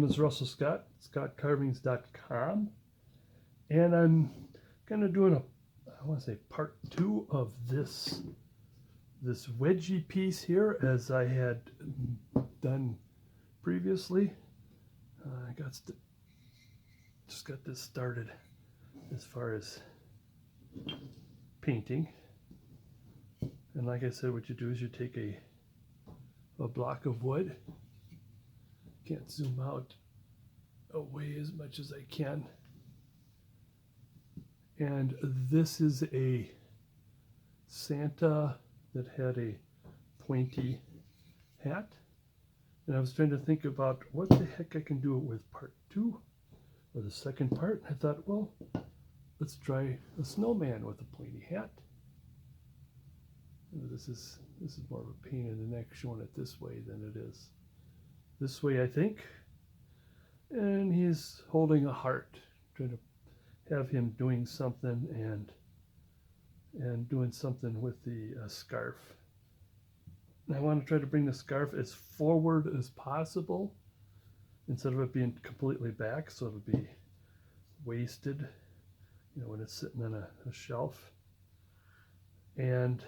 is Russell Scott, scottcarvings.com, and I'm kind of doing I want to say part 2 of this wedgie piece here, as I had done previously. I just got this started as far as painting, and like I said, what you do is you take a block of wood. Can't zoom out away as much as I can. And this is a Santa that had a pointy hat. And I was trying to think about what the heck I can do with part 2 or the second part. I thought, well, let's try a snowman with a pointy hat. This is more of a pain in the neck showing it this way than it is this way, I think. And he's holding a heart, trying to have him doing something and doing something with the scarf. And I want to try to bring the scarf as forward as possible instead of it being completely back, so it'll be wasted, you know, when it's sitting on a shelf. And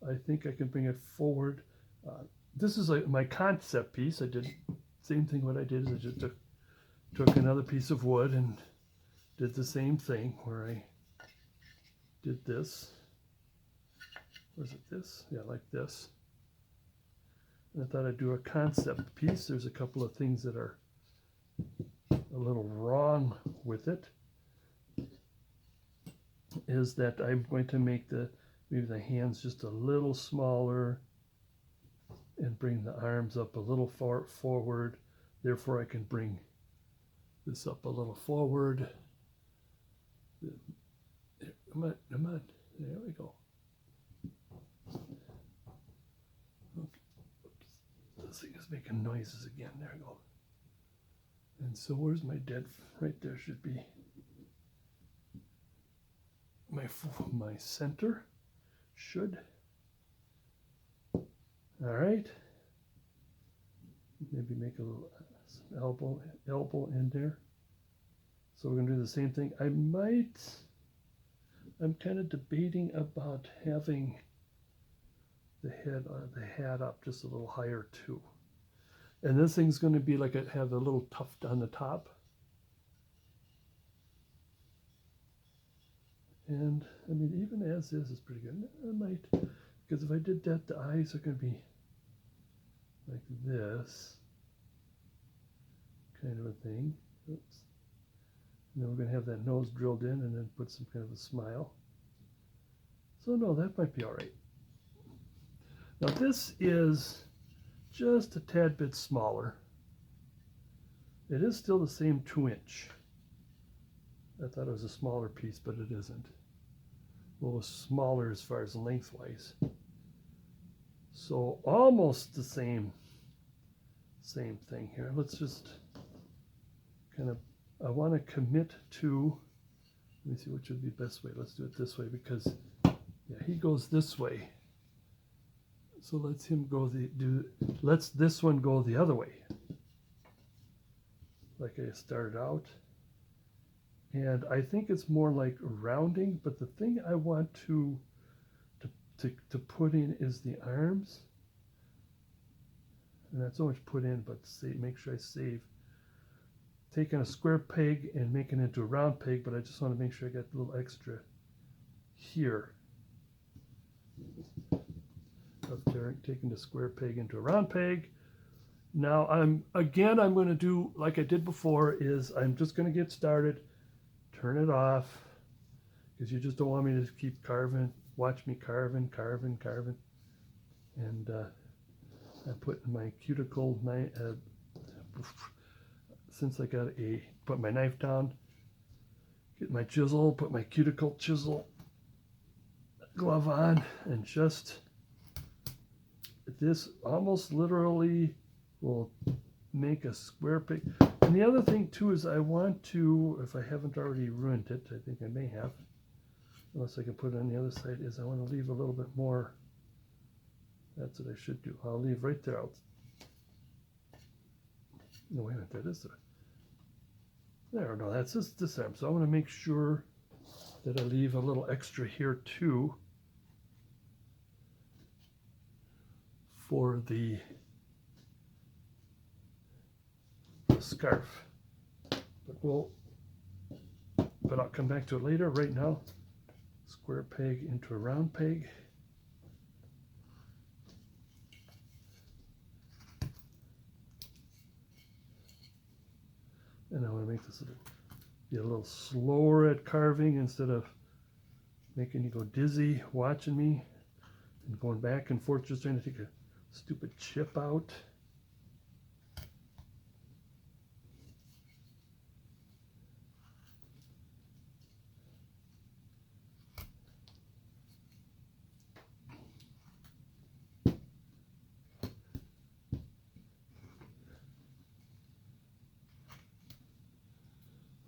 I think I can bring it forward. This is my concept piece. I did same thing. What I did is I just took another piece of wood and did the same thing where I did this. Was it this? Yeah, like this. And I thought I'd do a concept piece. There's a couple of things that are a little wrong with it. Is that I'm going to make maybe the hands just a little smaller and bring the arms up a little far forward. Therefore, I can bring this up a little forward. Come on, come on. There we go. Okay. This thing is making noises again. There we go. And so where's my dead? Right there should be my center. Should. All right. Maybe make a little elbow in there. So we're going to do the same thing. I'm kind of debating about having the hat up just a little higher too. And this thing's going to be like it have a little tuft on the top. And I mean, even as is pretty good. I might, because if I did that, the eyes are going to be like this kind of a thing. Oops. And then we're going to have that nose drilled in and then put some kind of a smile. So no, that might be all right. Now this is just a tad bit smaller. It is still the same 2-inch. I thought it was a smaller piece, but it isn't. A little smaller as far as lengthwise. So almost the same thing here. Let's just kind of, I want to commit to, let me see which would be the best way. Let's do it this way because, yeah, he goes this way. So let's him go let's this one go the other way. Like I started out. And I think it's more like rounding, but the thing I want to put in is the arms. And not so much put in, but make sure I save. Taking a square peg and making it into a round peg, but I just want to make sure I got a little extra here. Of taking the square peg into a round peg. Now I'm going to do like I did before, is I'm just going to get started, turn it off, because you just don't want me to keep carving, watch me carving. And I put my cuticle knife, since I got put my knife down, get my chisel, put my cuticle chisel glove on, and just this almost literally will make a square peg. And the other thing too is I want to, if I haven't already ruined it, I think I may have, unless I can put it on the other side, is I want to leave a little bit more. That's what I should do. I'll leave right there. No, wait a minute, that is there, no, that's this arm. So I want to make sure that I leave a little extra here too for the scarf. But I'll come back to it later. Right now, square peg into a round peg. And I want to make this be a little slower at carving instead of making you go dizzy watching me and going back and forth just trying to take a stupid chip out.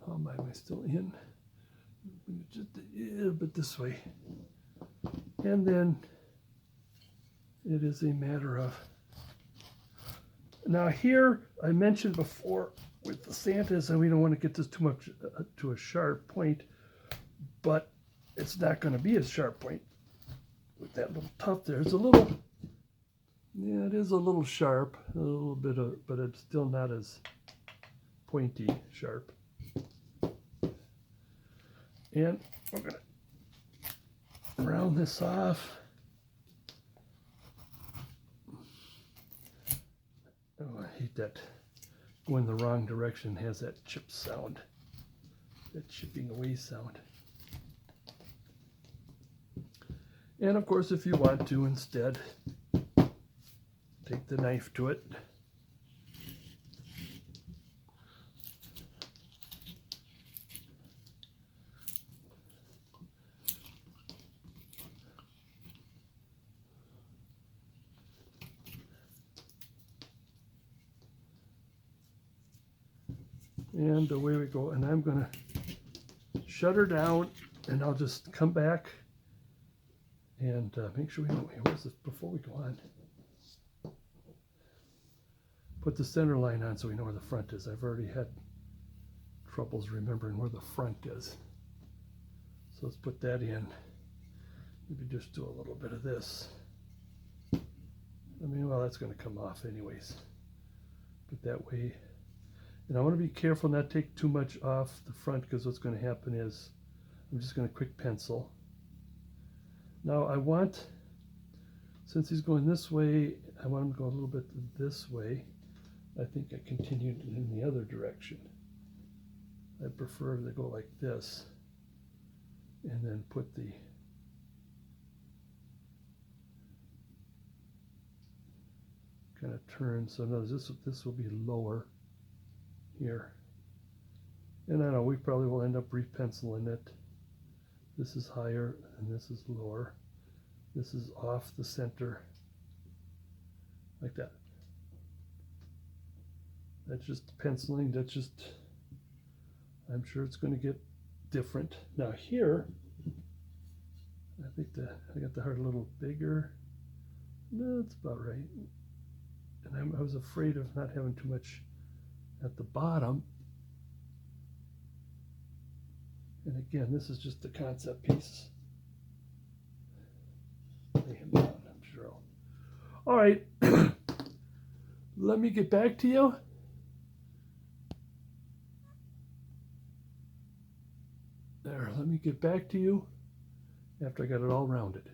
How am I still in? Just a little bit this way. And then it is a matter of, now here I mentioned before with the Santas, and we don't want to get this too much to a sharp point, but it's not going to be a sharp point with that little tuft there. It's a little, yeah, it is a little sharp, a little bit of, but it's still not as pointy sharp. And we're going to round this off. Oh, I hate that going the wrong direction has that chip sound, that chipping away sound. And of course, if you want to instead, take the knife to it. And away we go. And I'm going to shut her down, and I'll just come back and make sure we know, where's this, before we go on, put the center line on so we know where the front is. I've already had troubles remembering where the front is. So let's put that in. Maybe just do a little bit of this. I mean, well, that's going to come off anyways. But that way, and I want to be careful not to take too much off the front, because what's going to happen is I'm just going to quick pencil. Now I want, since he's going this way, I want him to go a little bit this way. I think I continued in the other direction. I prefer to go like this and then put the kind of turn. So notice this will be lower here. And I know we probably will end up repenciling it. This is higher and this is lower. This is off the center, like that. That's just penciling. That's just, I'm sure it's going to get different. Now here, I think I got the heart a little bigger. No, that's about right. And I was afraid of not having too much at the bottom. And again, this is just the concept piece. Lay him down, I'm sure. All right, let me get back to you. There, let me get back to you after I got it all rounded.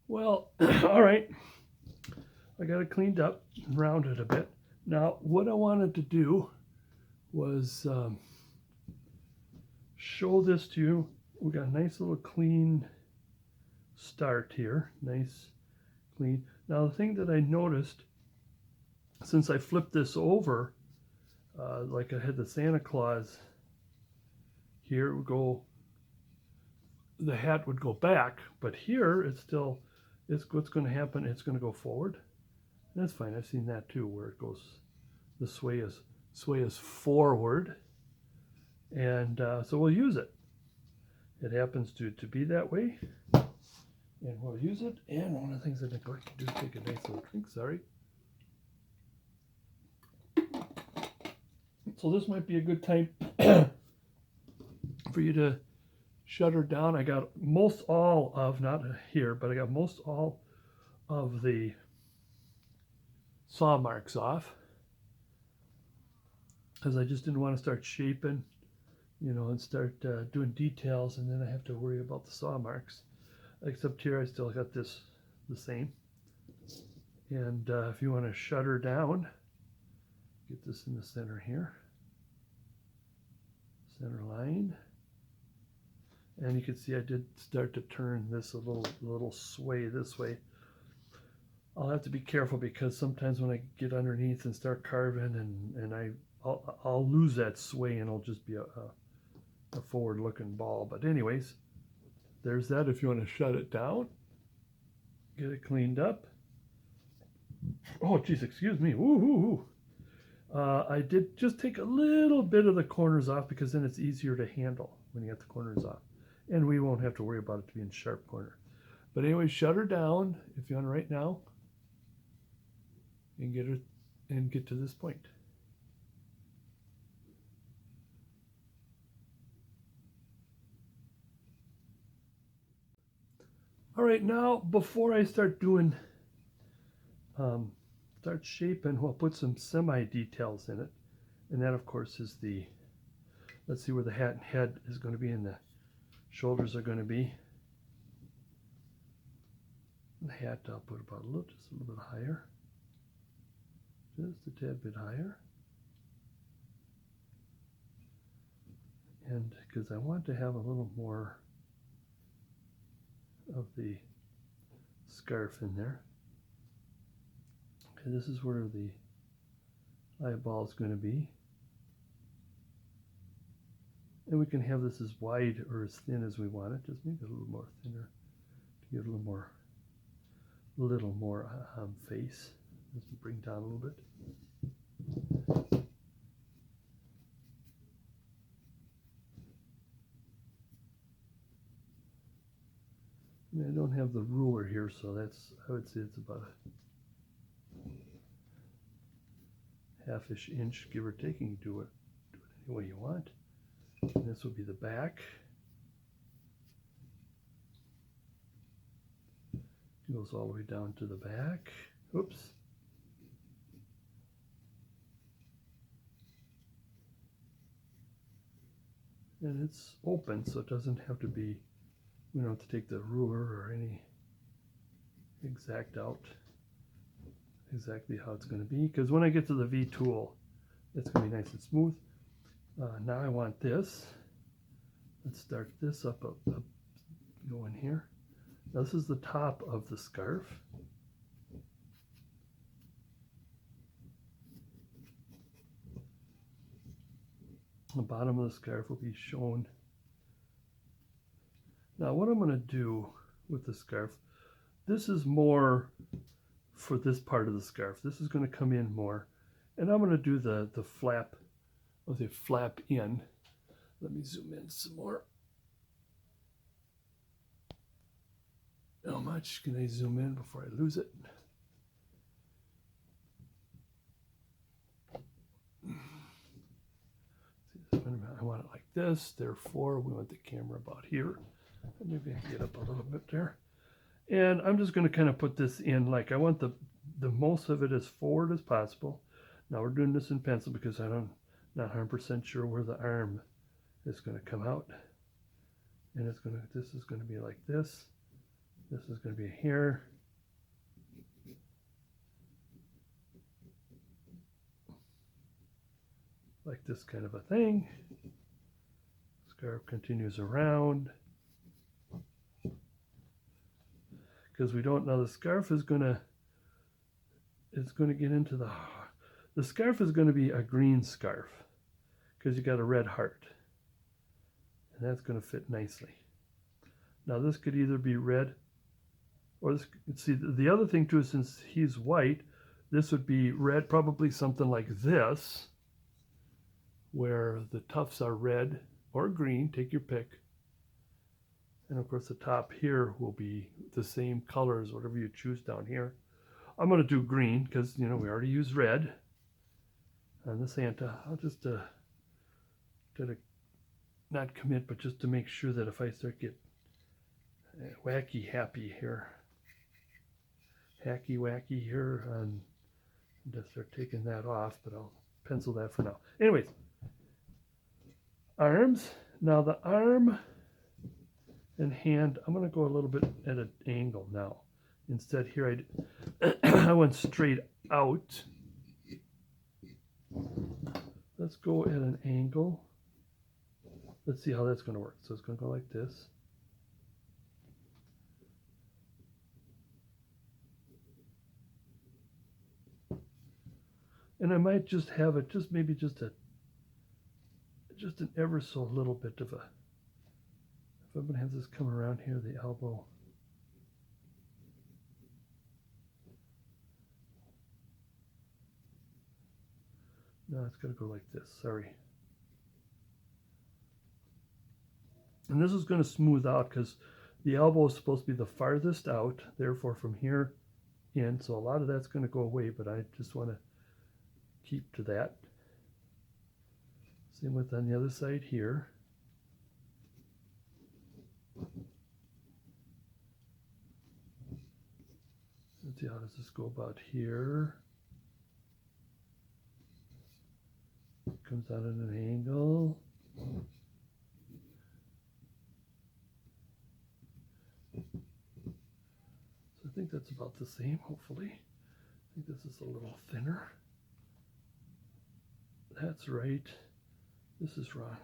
Well, all right, I got it cleaned up and rounded a bit. Now, what I wanted to do was show this to you. We got a nice little clean start here, nice, clean. Now, the thing that I noticed, since I flipped this over, like I had the Santa Claus here, it would go, the hat would go back, but here it's still, what's going to happen, it's going to go forward. And that's fine. I've seen that too, where it goes, the sway is forward, and so we'll use it. It happens to be that way, and we'll use it. And one of the things I think I can do is take a nice little drink. Sorry. So this might be a good time for you to shut her down. I got most all of, not here, but I got most all of the saw marks off because I just didn't want to start shaping, you know, and start doing details, and then I have to worry about the saw marks. Except here I still got this the same. And if you want to shut her down, get this in the center here, center line. And you can see I did start to turn this a little sway this way. I'll have to be careful because sometimes when I get underneath and start carving, and I'll lose that sway, and it'll just be a forward-looking ball. But anyways, there's that. If you want to shut it down, get it cleaned up. Oh, geez, excuse me. Woo-hoo-hoo. I did just take a little bit of the corners off because then it's easier to handle when you get the corners off. And we won't have to worry about it being sharp corner. But anyway, shut her down if you want right now. And get to this point. All right, now before I start doing, start shaping, we'll put some semi-details in it. And that, of course, is the, let's see where the hat and head is going to be and the shoulders are going to be. The hat I'll put about just a little bit higher. Just a tad bit higher. And because I want to have a little more of the scarf in there. Okay, this is where the eyeball is going to be. And we can have this as wide or as thin as we want it, just maybe a little more thinner to get a little more face. Let's bring down a little bit. I don't have the ruler here, so that's, I would say it's about a half-ish inch, give or take. You can do it any way you want. And this will be the back. It goes all the way down to the back. Oops. And it's open, so it doesn't have to be, we don't have to take the ruler or any exact out exactly how it's going to be, because when I get to the V tool, it's going to be nice and smooth. Now I want this. Let's start this up going here. Now this is the top of the scarf. The bottom of the scarf will be shown. Now what I'm going to do with the scarf, this is more for this part of the scarf. This is going to come in more. And I'm going to do the flap, or the flap in. Let me zoom in some more. How much can I zoom in before I lose it? I want it like this, therefore we want the camera about here. Maybe I can get up a little bit there. And I'm just going to kind of put this in, like I want the most of it as forward as possible. Now we're doing this in pencil because I'm not 100% sure where the arm is going to come out. And this is going to be like this. This is going to be here. Like this kind of a thing. Scarf continues around. Because we don't know, the scarf is going to, it's going to get into the scarf is going to be a green scarf because you got a red heart. And that's going to fit nicely. Now this could either be red or this, see the other thing too is since he's white, this would be red, probably something like this, where the tufts are red or green, take your pick. And of course the top here will be the same colors, whatever you choose down here. I'm going to do green because, you know, we already used red. on this hand. I'll just try to not commit, but just to make sure that if I start get wacky happy here, hacky wacky here, and just start taking that off, but I'll pencil that for now. Anyways, arms. Now the arm and hand, I'm going to go a little bit at an angle now. Instead here I went straight out. Let's go at an angle. Let's see how that's going to work. So it's going to go like this. And I might just have it, maybe just an ever so little bit of a, if I'm going to have this come around here, the elbow. No, it's going to go like this, sorry. And this is going to smooth out because the elbow is supposed to be the farthest out, therefore from here in, so a lot of that's going to go away, but I just want to keep to that. Same with on the other side here. Let's see, how does this go about here? Comes out at an angle. So I think that's about the same, hopefully. I think this is a little thinner. That's right. This is wrong.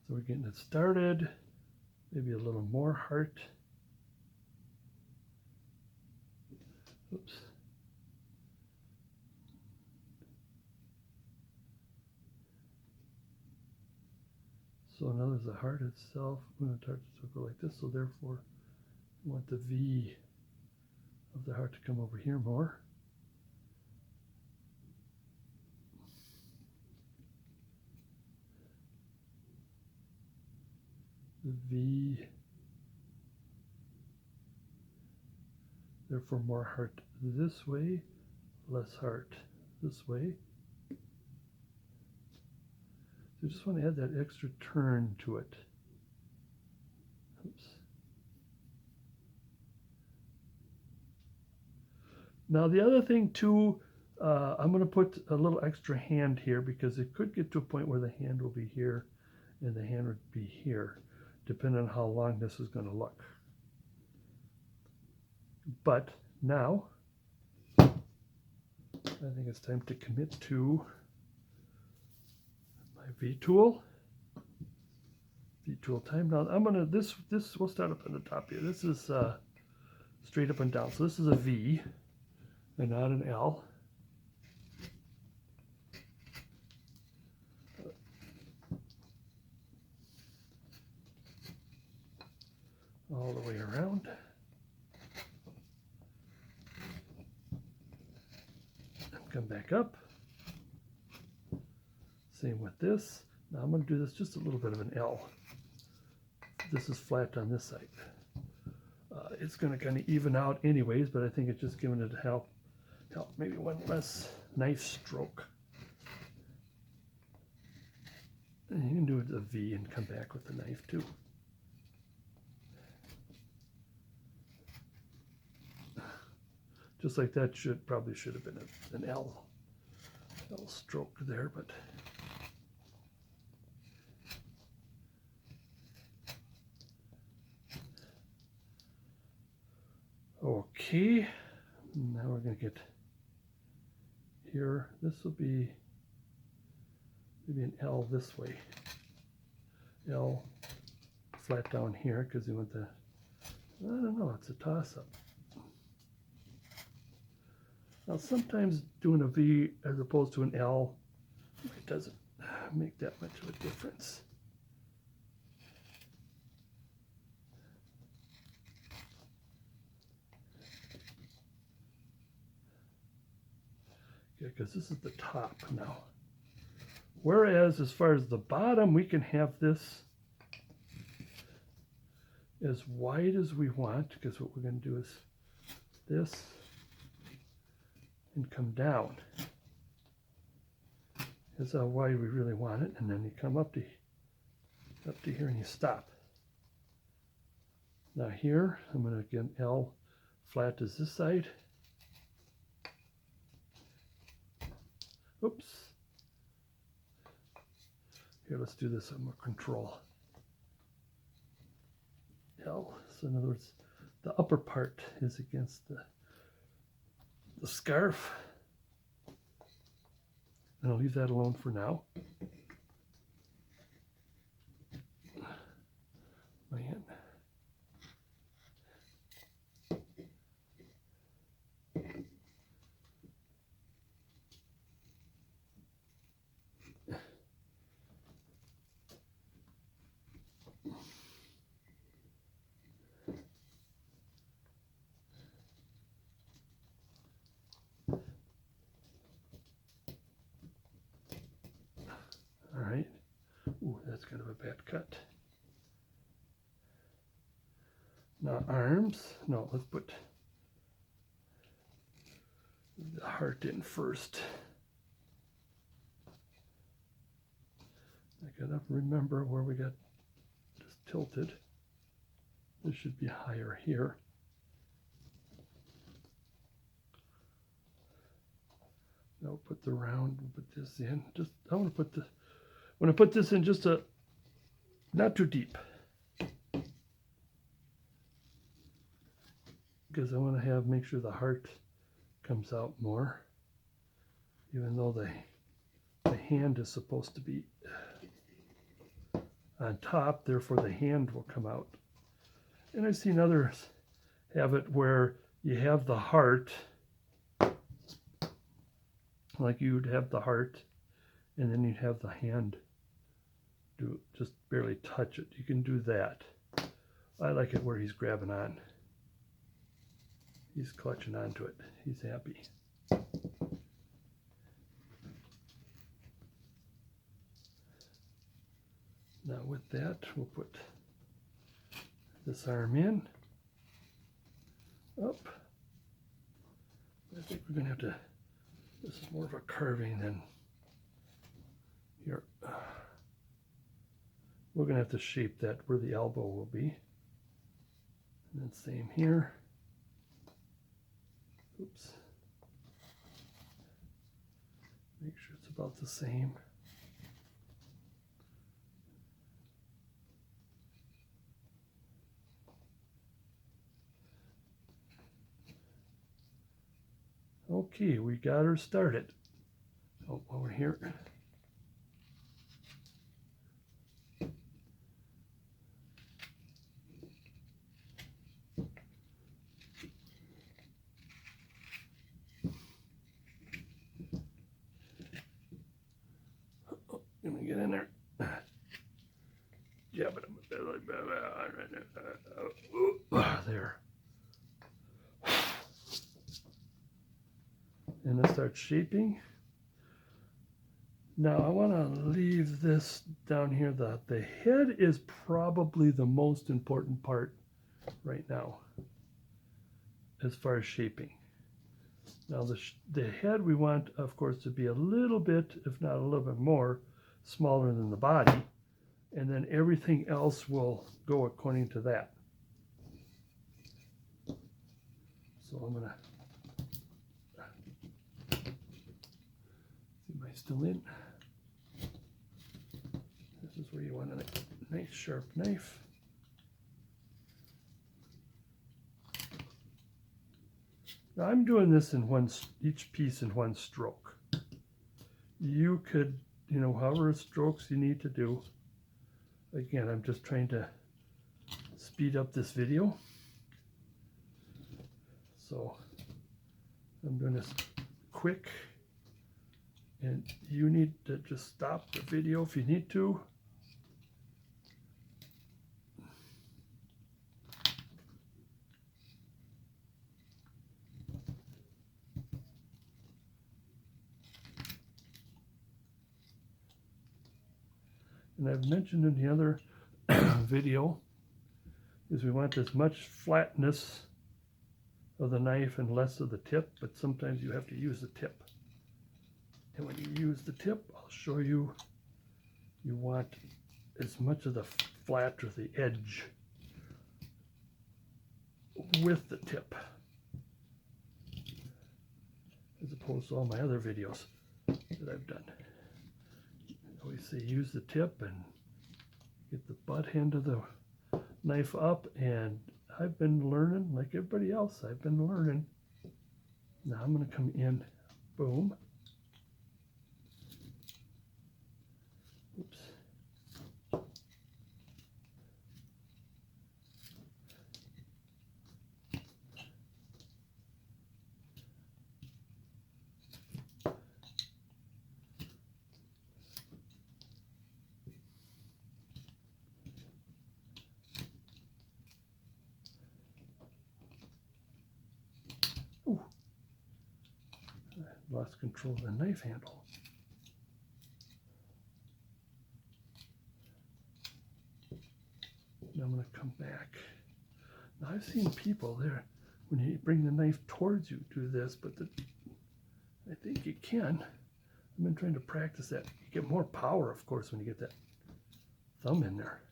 So we're getting it started. Maybe a little more heart. Oops. So now there's the heart itself. I'm going to start to go like this, so therefore I want the V of the heart to come over here more. The V, therefore more heart this way, less heart this way. So I just want to add that extra turn to it. Oops. Now the other thing too, I'm going to put a little extra hand here because it could get to a point where the hand will be here and the hand would be here, depending on how long this is going to look. But now, I think it's time to commit to my V-tool. V-tool time. Now I'm gonna, this we'll start up on the top here. This is straight up and down. So this is a V and not an L. All the way around. And come back up. Same with this. Now I'm going to do this just a little bit of an L. This is flat on this side. It's going to kind of even out anyways, but I think it's just giving it help. Maybe one less knife stroke. And you can do it a V and come back with the knife too. Just like that probably should have been an L stroke there, but okay. Now we're going to get here. This will be maybe an L this way. L flat down here because we want the, I don't know, it's a toss-up. Now sometimes doing a V as opposed to an L, it doesn't make that much of a difference. Yeah, because this is the top now. Whereas as far as the bottom, we can have this as wide as we want, because what we're going to do is this and come down. That's how wide we really want it, and then you come up to here and you stop. Now here, I'm going to again L flat as this side. Oops. Here, let's do this on more control. L. So in other words, the upper part is against the scarf. And I'll leave that alone for now. My hand. All right. Ooh, that's kind of a bad cut. Now arms. No, let's put the heart in first. I gotta remember where we got just tilted. This should be higher here. Now put the round, we'll put this in. Just I want to put this in just not too deep. Because I want to make sure the heart comes out more. Even though the hand is supposed to be on top, therefore the hand will come out. And I've seen others have it where you have the heart, like you'd have the heart, and then you'd have the hand just barely touch it. You can do that. I like it where he's grabbing on. He's clutching onto it. He's happy. Now with that, we'll put this arm in, up. I think we're gonna have to, this is more of a carving than here. We're gonna have to shape that where the elbow will be. And then same here. Oops. Make sure it's about the same. Okay, we got her started. Oh, over here. Let me get in there. Yeah, but there. And I start shaping. Now I want to leave this down here. The head is probably the most important part right now as far as shaping. Now the head we want, of course, to be a little bit, if not a little bit more, smaller than the body. And then everything else will go according to that. So I'm going to see, am I still in? This is where you want a nice sharp knife. Now I'm doing this in each piece in one stroke. You could, however strokes you need to do. Again, I'm just trying to speed up this video. So I'm doing this quick, and you need to just stop the video if you need to. And I've mentioned in the other video is we want as much flatness of the knife and less of the tip, but sometimes you have to use the tip. And when you use the tip, I'll show you, you want as much of the flat or the edge with the tip, as opposed to all my other videos that I've done. I always say use the tip and get the butt end of the knife up, and I've been learning, like everybody else, I've been learning. Now I'm going to come in, boom. Oops. Ooh. I lost control of the knife handle. Now I'm going to come back. Now I've seen people there, when you bring the knife towards you, do this, but I think you can. I've been trying to practice that. You get more power, of course, when you get that thumb in there.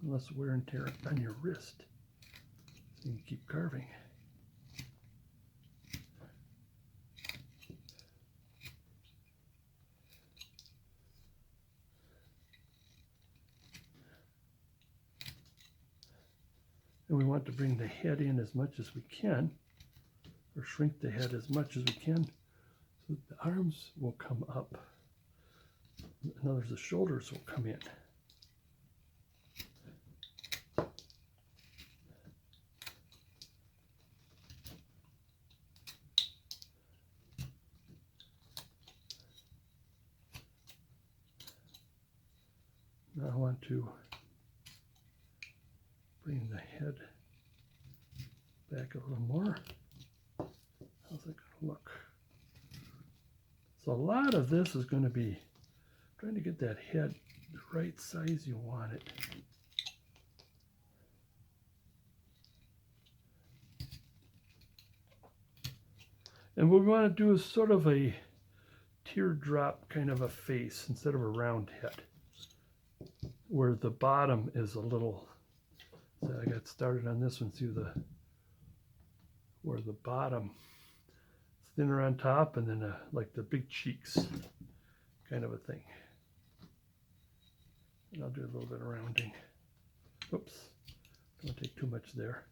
Less wear and tear on your wrist, so you can keep carving. And we want to bring the head in as much as we can, or shrink the head as much as we can, so that the arms will come up. In other words, the shoulders will come in. Now I want to bring the head back a little more. How's it going to look? So a lot of this is going to be trying to get that head the right size you want it. And what we want to do is sort of a teardrop kind of a face instead of a round head, where the bottom is a little, so I got started on this one, see where the bottom is thinner on top, and then like the big cheeks kind of a thing. And I'll do a little bit of rounding. Oops, don't take too much there.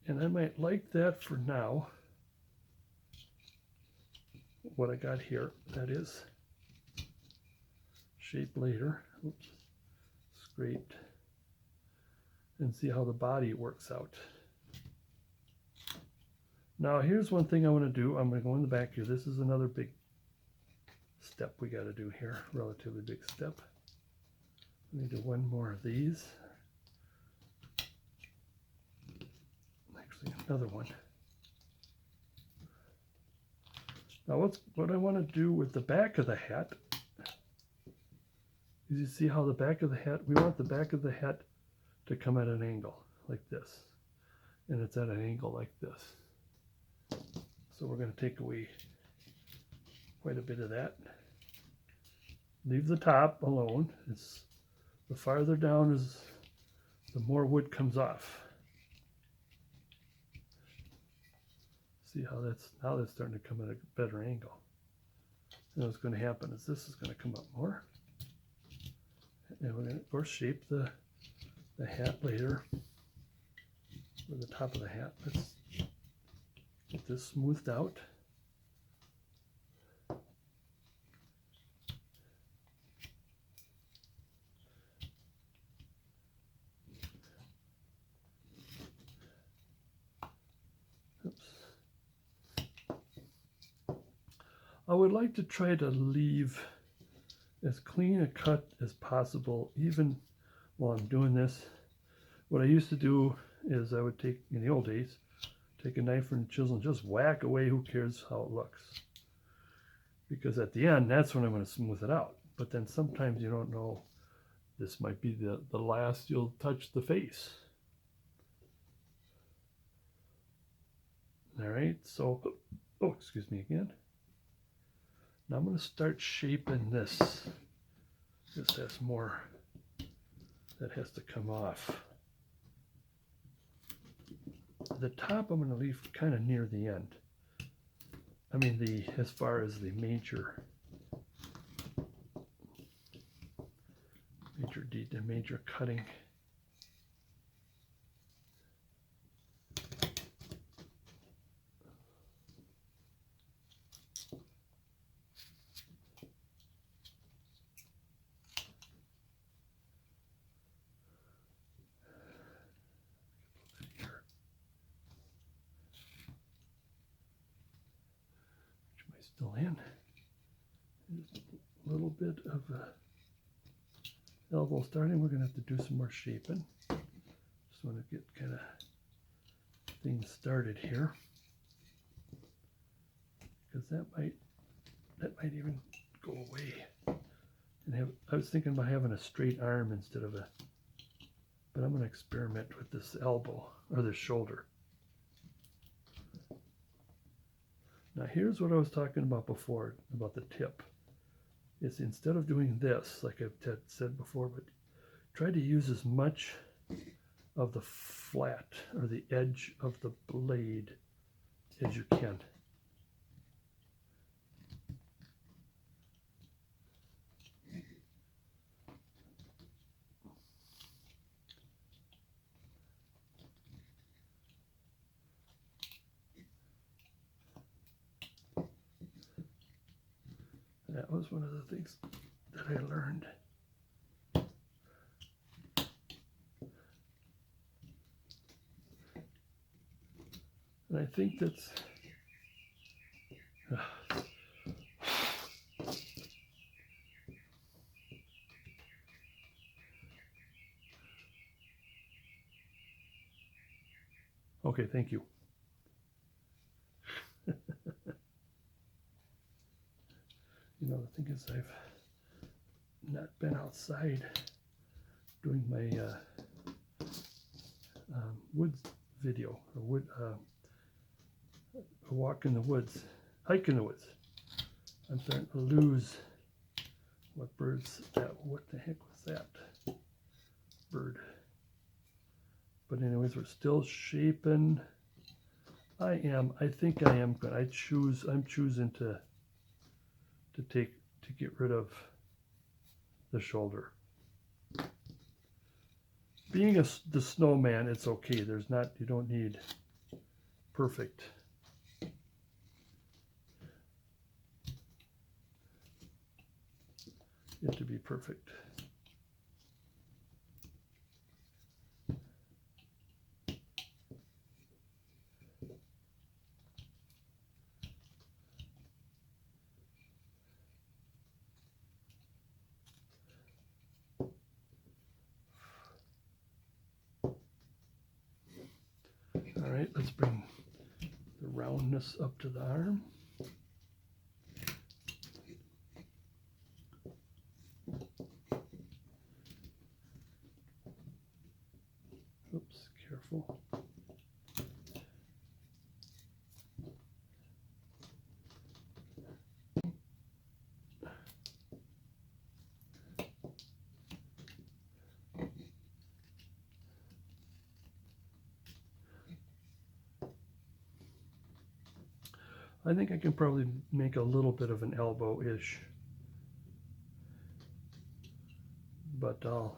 And I might like that for now. What I got here, that is. Shape later. Oops. Scraped. And see how the body works out. Now here's one thing I want to do. I'm going to go in the back here. This is another big step we got to do here. Relatively big step. Let me do one more of these. Actually, another one. Now what I want to do with the back of the hat is, you see how the back of the hat, we want the back of the hat to come at an angle like this. And it's at an angle like this. So we're going to take away quite a bit of that. Leave the top alone. It's the farther down is, the more wood comes off. See how now that's starting to come at a better angle. And what's going to happen is this is going to come up more. And we're going to, of course, shape the hat later, or the top of the hat. Let's get this smoothed out. Oops. I would like to try to leave as clean a cut as possible, even while I'm doing this. What I used to do is I would take, in the old days, take a knife and chisel and just whack away. Who cares how it looks? Because at the end, that's when I'm going to smooth it out. But then sometimes you don't know. This might be the last you'll touch the face. All right, so, oh, excuse me again. Now I'm going to start shaping this. This has more that has to come off. The top I'm going to leave kind of near the end. I mean, as far as the major cutting. Still in. Just a little bit of elbow starting. We're going to have to do some more shaping. Just want to get kind of things started here, because that might even go away. And I was thinking about having a straight arm instead of a, but I'm going to experiment with this elbow or this shoulder. Now here's what I was talking about before, about the tip. Is instead of doing this, like I've said before, but try to use as much of the flat or the edge of the blade as you can. That was one of the things that I learned. And I think that's okay, thank you. You know, the thing is, I've not been outside doing my woods video, or a walk in the woods, hike in the woods. I'm starting to lose what the heck was that bird? But anyways, we're still shaping. I think I am good. I'm choosing to get rid of the shoulder. Being the snowman, it's okay. You don't need perfect. It to be perfect. All right, let's bring the roundness up to the arm. Oops, careful. I think I can probably make a little bit of an elbow-ish, but I'll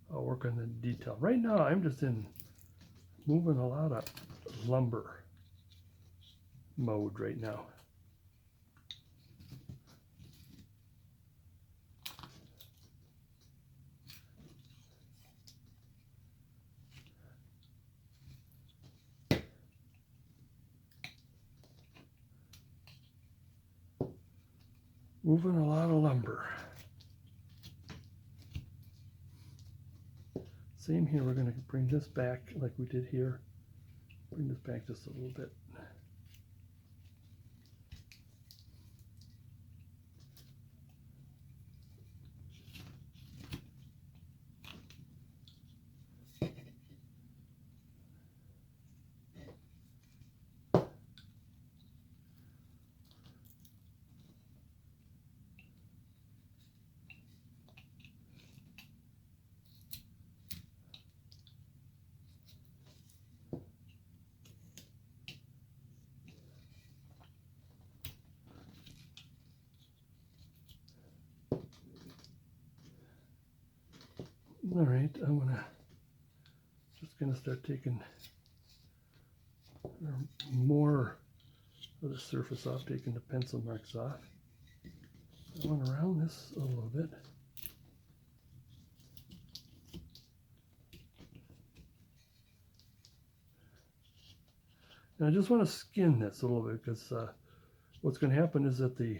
work on the detail. Right now, I'm just moving a lot of lumber mode right now. Moving a lot of lumber. Same here, we're going to bring this back like we did here. Bring this back just a little bit. All right, I'm just gonna start taking more of the surface off, taking the pencil marks off. I want to round this a little bit. And I just want to skin this a little bit because what's going to happen is that the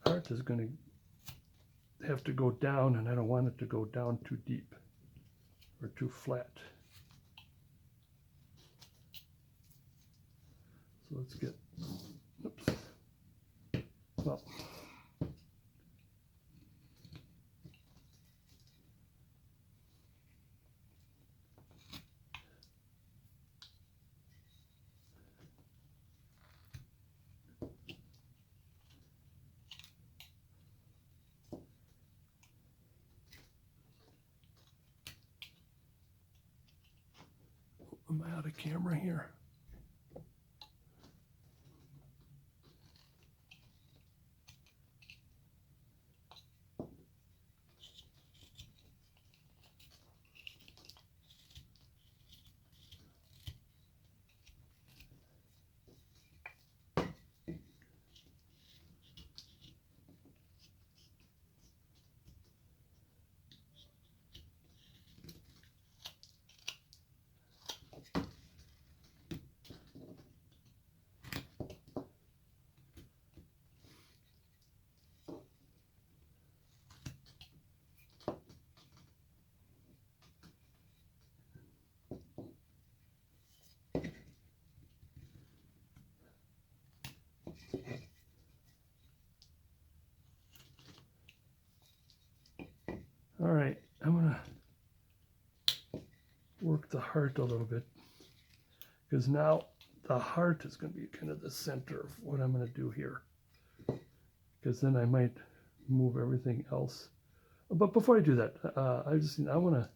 heart is going to have to go down, and I don't want it to go down too deep or too flat. So let's get, oops, well, am I out of camera here? All right, I'm gonna work the heart a little bit because now the heart is going to be kind of the center of what I'm going to do here, because then I might move everything else. But before I do that, I want to,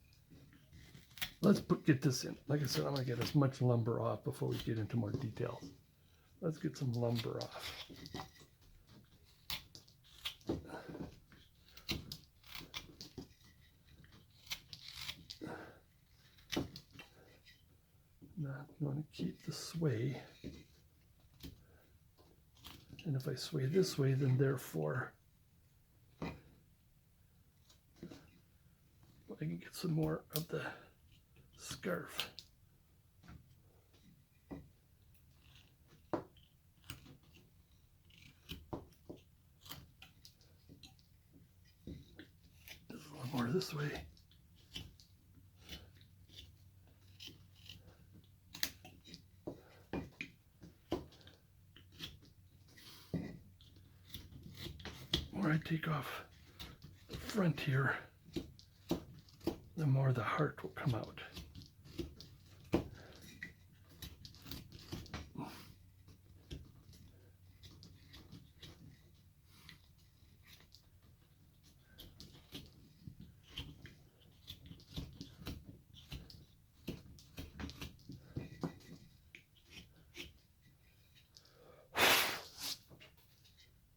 get this in. Like I said, I'm going to get as much lumber off before we get into more details. Let's get some lumber off. Not going to keep the sway. And if I sway this way, then therefore I can get some more of the scarf. Just a little more this way. The more I take off the front here, the more the heart will come out.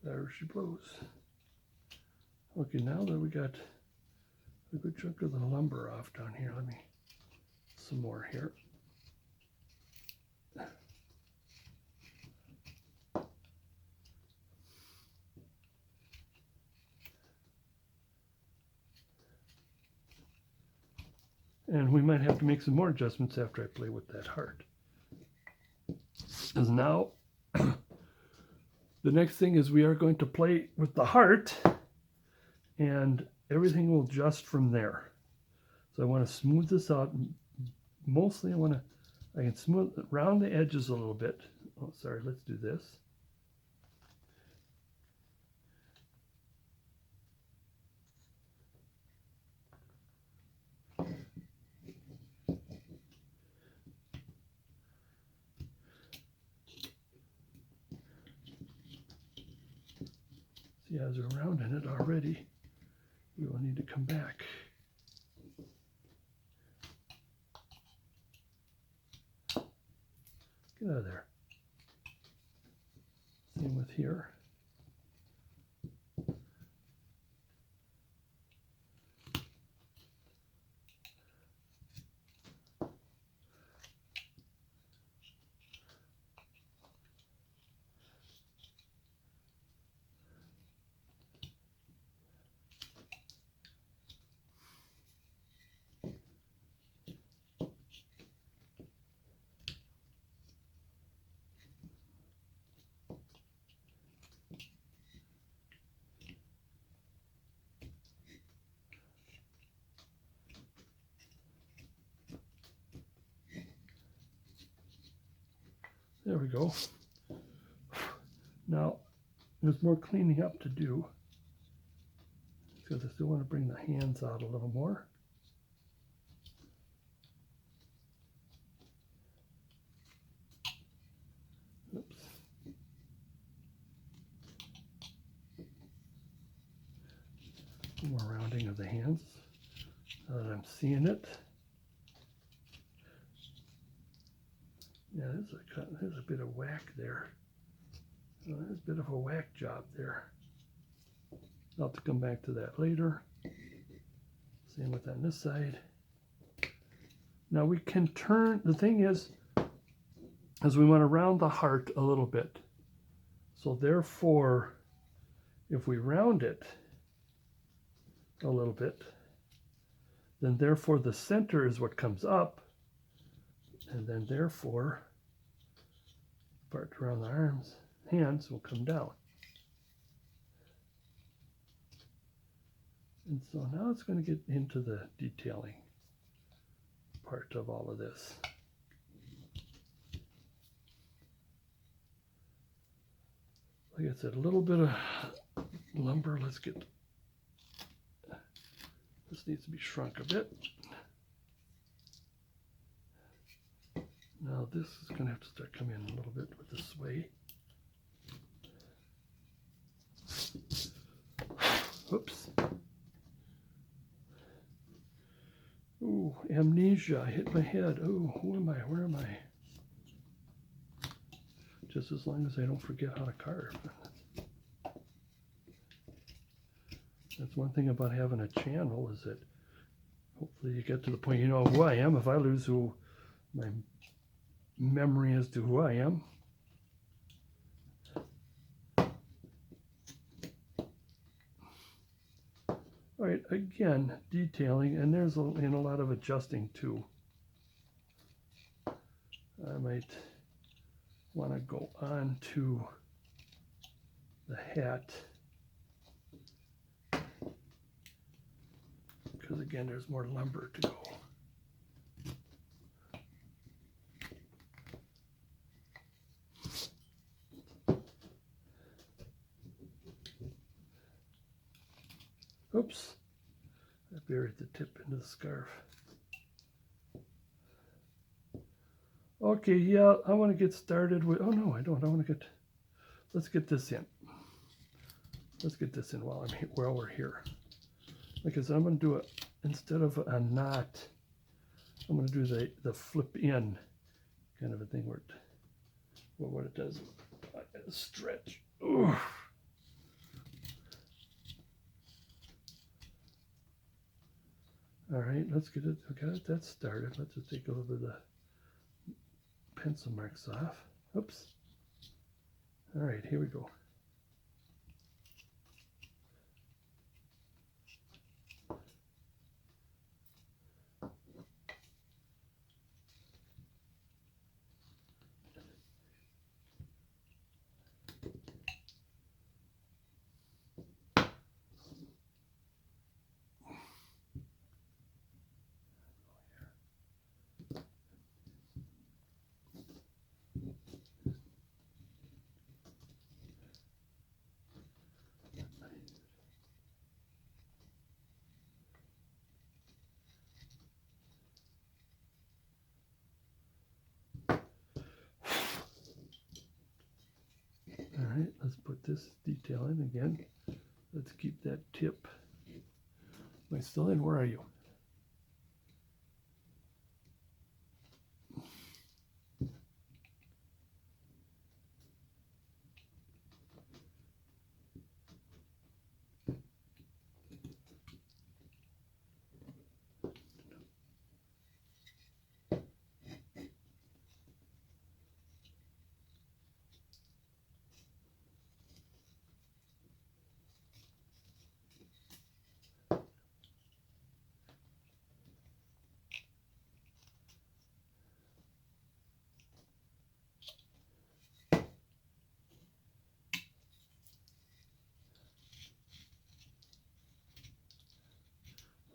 There she blows. Okay, now that we got a good chunk of the lumber off down here, let me some more here. And we might have to make some more adjustments after I play with that heart. Because now, the next thing is we are going to play with the heart, and everything will adjust from there. So I want to smooth this out. Mostly I can smooth around the edges a little bit. Oh, sorry, let's do this. See, as we're rounding it already, we will need to come back. Get out of there. Same with here. There we go. Now, there's more cleaning up to do because I still want to bring the hands out a little more. Oops. More rounding of the hands now that I'm seeing it. Yeah, there's a bit of whack there. There's a bit of a whack job there. I'll have to come back to that later. Same with on this side. Now we can turn, the thing is we want to round the heart a little bit. So therefore, if we round it a little bit, then therefore the center is what comes up, and then therefore part around the hands will come down. And so now it's going to get into the detailing part of all of this. Like I said, a little bit of lumber. Let's get, this needs to be shrunk a bit. Now this is going to have to start coming in a little bit with the sway. Oops. Ooh, amnesia. I hit my head. Ooh, who am I? Where am I? Just as long as I don't forget how to carve. That's one thing about having a channel, is that hopefully you get to the point you know who I am. If I lose who my memory as to who I am. All right, again, detailing, and there's a lot of adjusting too. I might want to go on to the hat, because again, there's more lumber to go. Oops, I buried the tip into the scarf. Okay, yeah, I want to get started with, oh no, I don't. I want to get, let's get this in. Let's get this in while we're here. Because I'm going to do it, instead of a knot, I'm going to do the flip in kind of a thing where it, well, what it does, stretch. Ooh. All right, let's get it, okay, that started. Let's just take a little bit of the pencil marks off. Oops. All right, here we go. right, let's put this detail in again. Let's keep that tip. Am I still in? Where are you?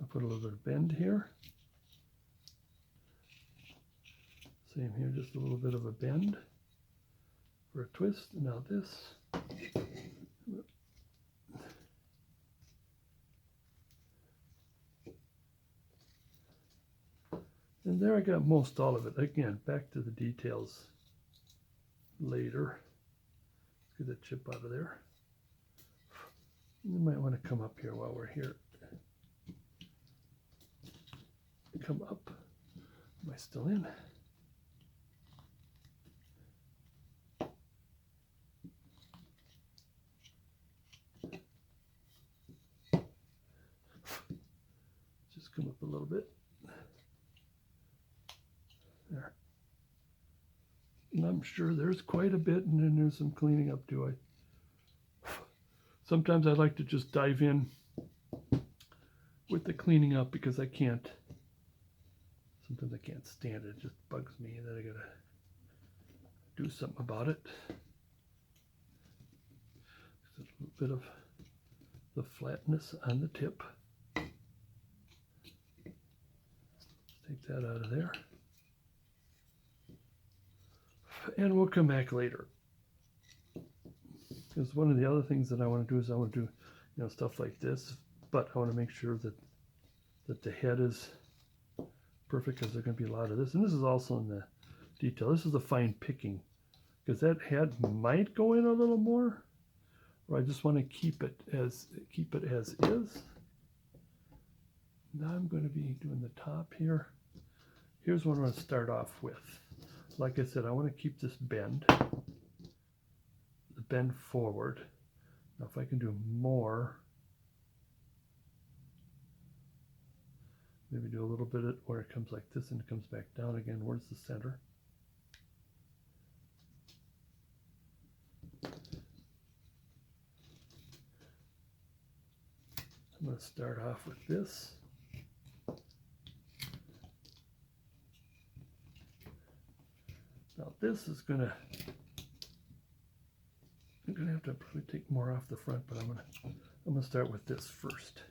I'll put a little bit of bend here. Same here, just a little bit of a bend for a twist. Now this. And there I got most all of it. Again, back to the details later. Let's get that chip out of there. You might want to come up here while we're here. Come up. Am I still in? Just come up a little bit. There. And I'm sure there's quite a bit, and then there's some cleaning up too. Sometimes I like to just dive in with the cleaning up because sometimes I can't stand it. It just bugs me, and then I gotta do something about it. Just a little bit of the flatness on the tip. Take that out of there. And we'll come back later. Because one of the other things that I want to do is I want to do, stuff like this, but I want to make sure that the head is perfect, because there's going to be a lot of this. And this is also in the detail. This is the fine picking, because that head might go in a little more, or I just want to keep it as is. Now I'm going to be doing the top here. Here's what I'm going to start off with. Like I said, I want to keep this bend forward. Now if I can do more, maybe do a little bit of where it comes like this and it comes back down again. Where's the center? I'm going to start off with this. Now this is I'm gonna have to probably take more off the front, but I'm gonna start with this first.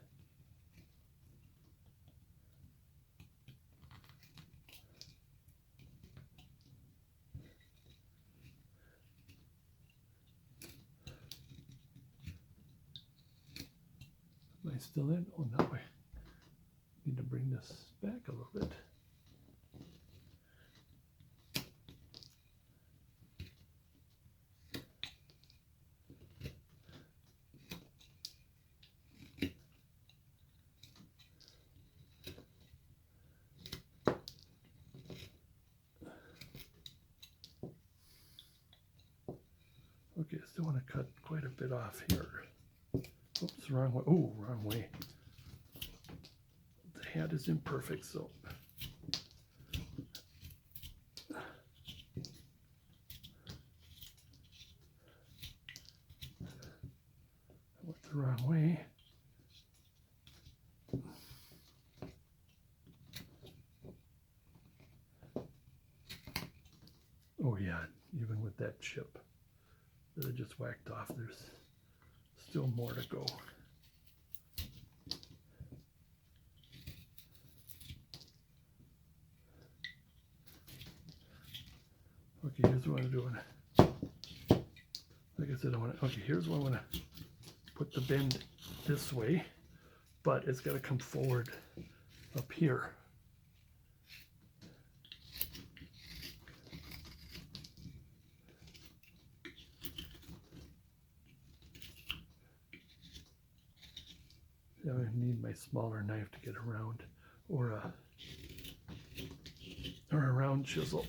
Am I still in? Oh, now I need to bring this back a little bit. Okay, I still want to cut quite a bit off here. Oops, wrong way. Oh, wrong way. The head is imperfect, so. I went the wrong way. Oh yeah, even with that chip that I just whacked off, there's still more to go. Okay, here's what I'm doing. Like I said, here's what I want to put the bend this way, but it's got to come forward up here. I need my smaller knife to get around, or a round chisel.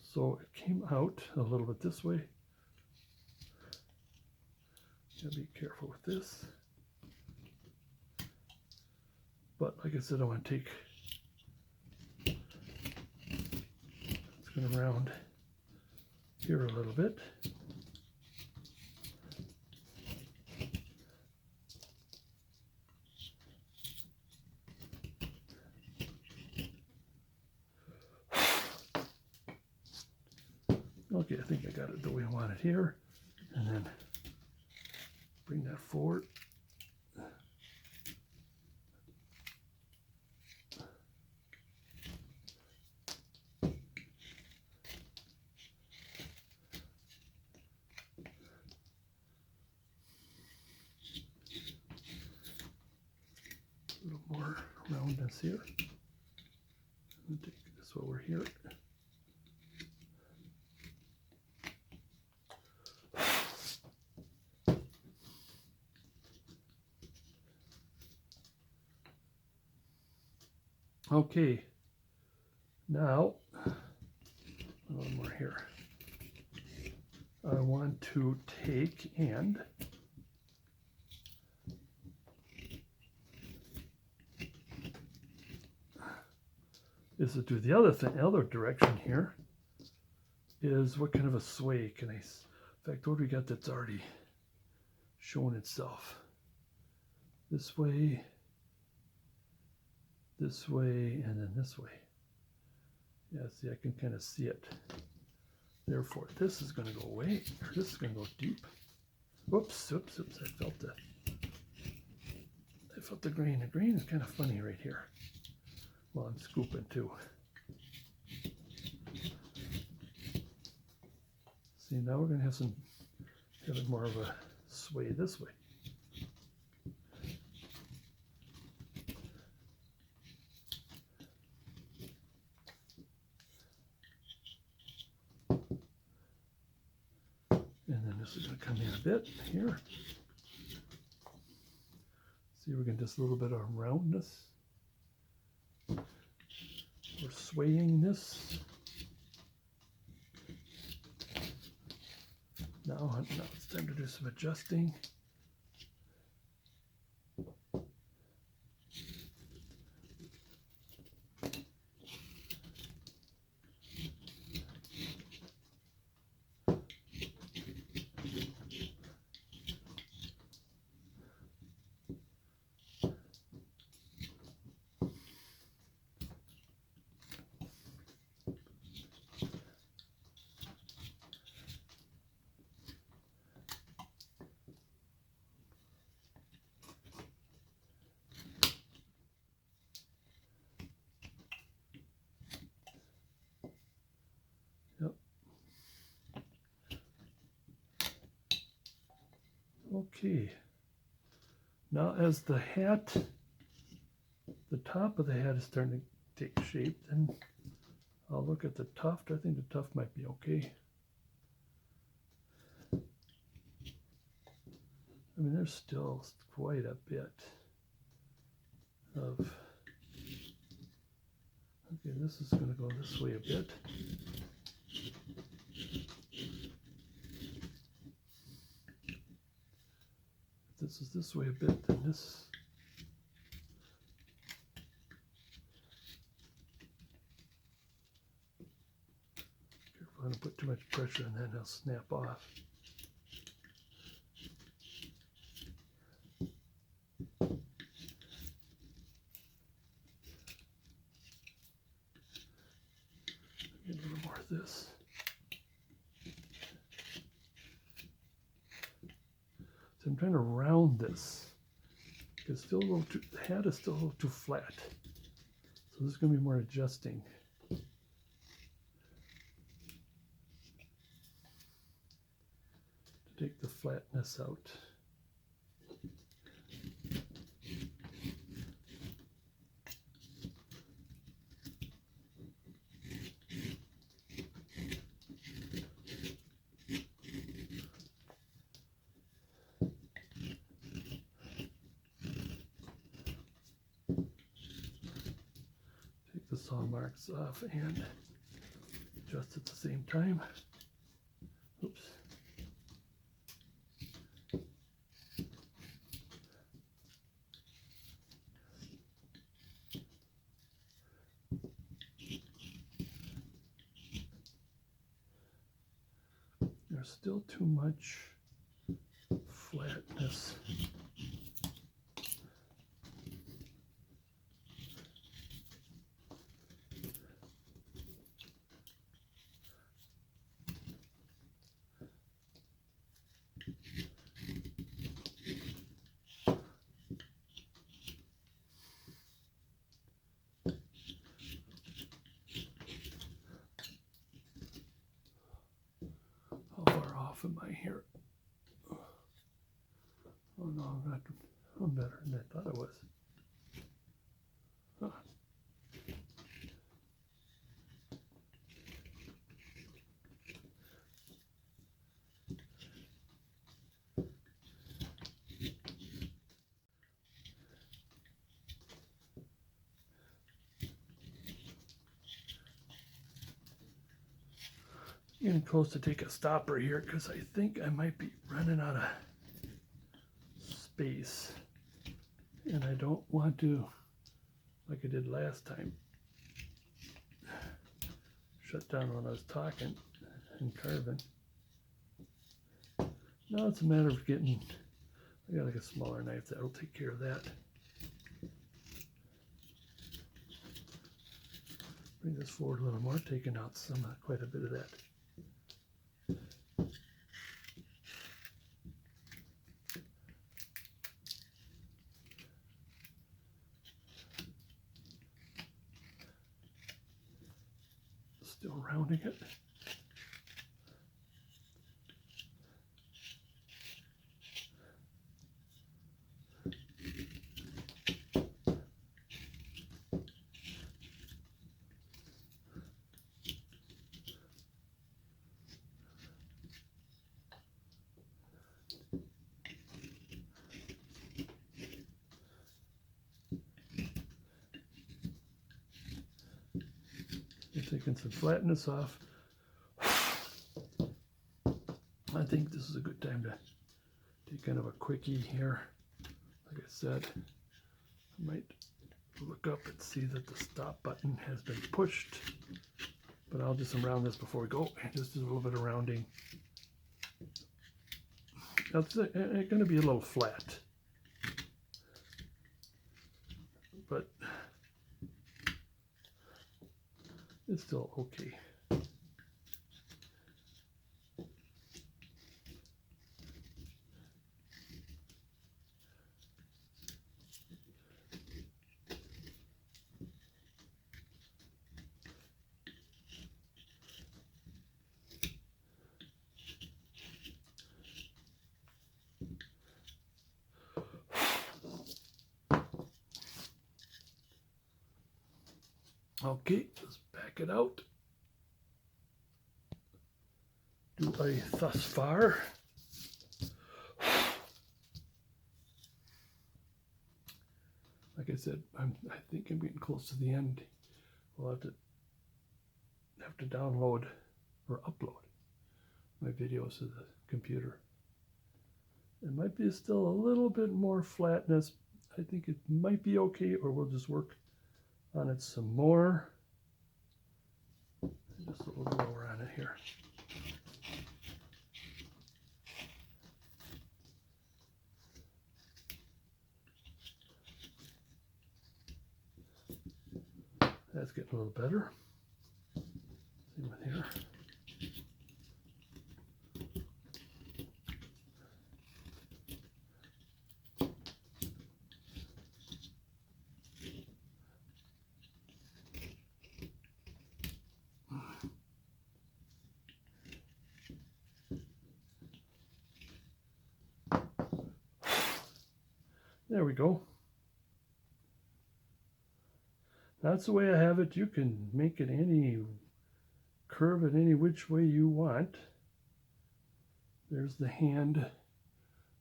So it came out a little bit this way. Gotta be careful with this. But like I said, I want to take, it's going to round here a little bit. Okay, I think I got it the way I want it here. And then bring that forward. A little more roundness here. And take this over here. Okay, now a little more here. I want to take and is to do the other thing, other direction here is what kind of a sway can I, in fact, what do we got that's already shown itself? This way, and then this way. Yeah, see, I can kind of see it. Therefore, this is going to go away, or this is going to go deep. Whoops, oops, oops, I felt the grain. The grain is kind of funny right here. Well, I'm scooping too. See, now we're going to have more of a sway this way. And then this is going to come in a bit here. See, we're getting just a little bit of roundness. We're swaying this. Now it's time to do some adjusting. Okay, now as the top of the hat is starting to take shape, then I'll look at the tuft. I think the tuft might be okay. I mean, there's still quite a bit of, okay, this is going to go this way a bit. This is this way a bit, then this. Careful, I don't put too much pressure and then it'll snap off. Get a little more of this. So I'm trying to round this. It's still a little too, the hat is still a little too flat. So there's going to be more adjusting. To take the flatness out. saw marks off and adjust at the same time. Oops. There's still too much flatness. How far off am I here? Oh no, I'm better than I thought I was. Huh. Getting close to take a stopper here because I think I might be running out of space, and I don't want to, like I did last time, shut down when I was talking and carving. Now it's a matter of getting, I got like a smaller knife that'll take care of that. Bring this forward a little more, taking out quite a bit of that. Still rounding it. Taking some flatness off. I think this is a good time to take kind of a quickie here. Like I said, I might look up and see that the stop button has been pushed, but I'll do some round this before we go. Just do a little bit of rounding. Now it's going to be a little flat, but it's still okay. Okay, let's back it out. Do a thus far. Like I said, I think I'm getting close to the end. We'll have to download or upload my videos to the computer. It might be still a little bit more flatness. I think it might be okay, or we'll just work on it some more. Just a little lower on it here. That's getting a little better. Same with here. There we go. That's the way I have it. You can make it any, curve it any which way you want. There's the hand.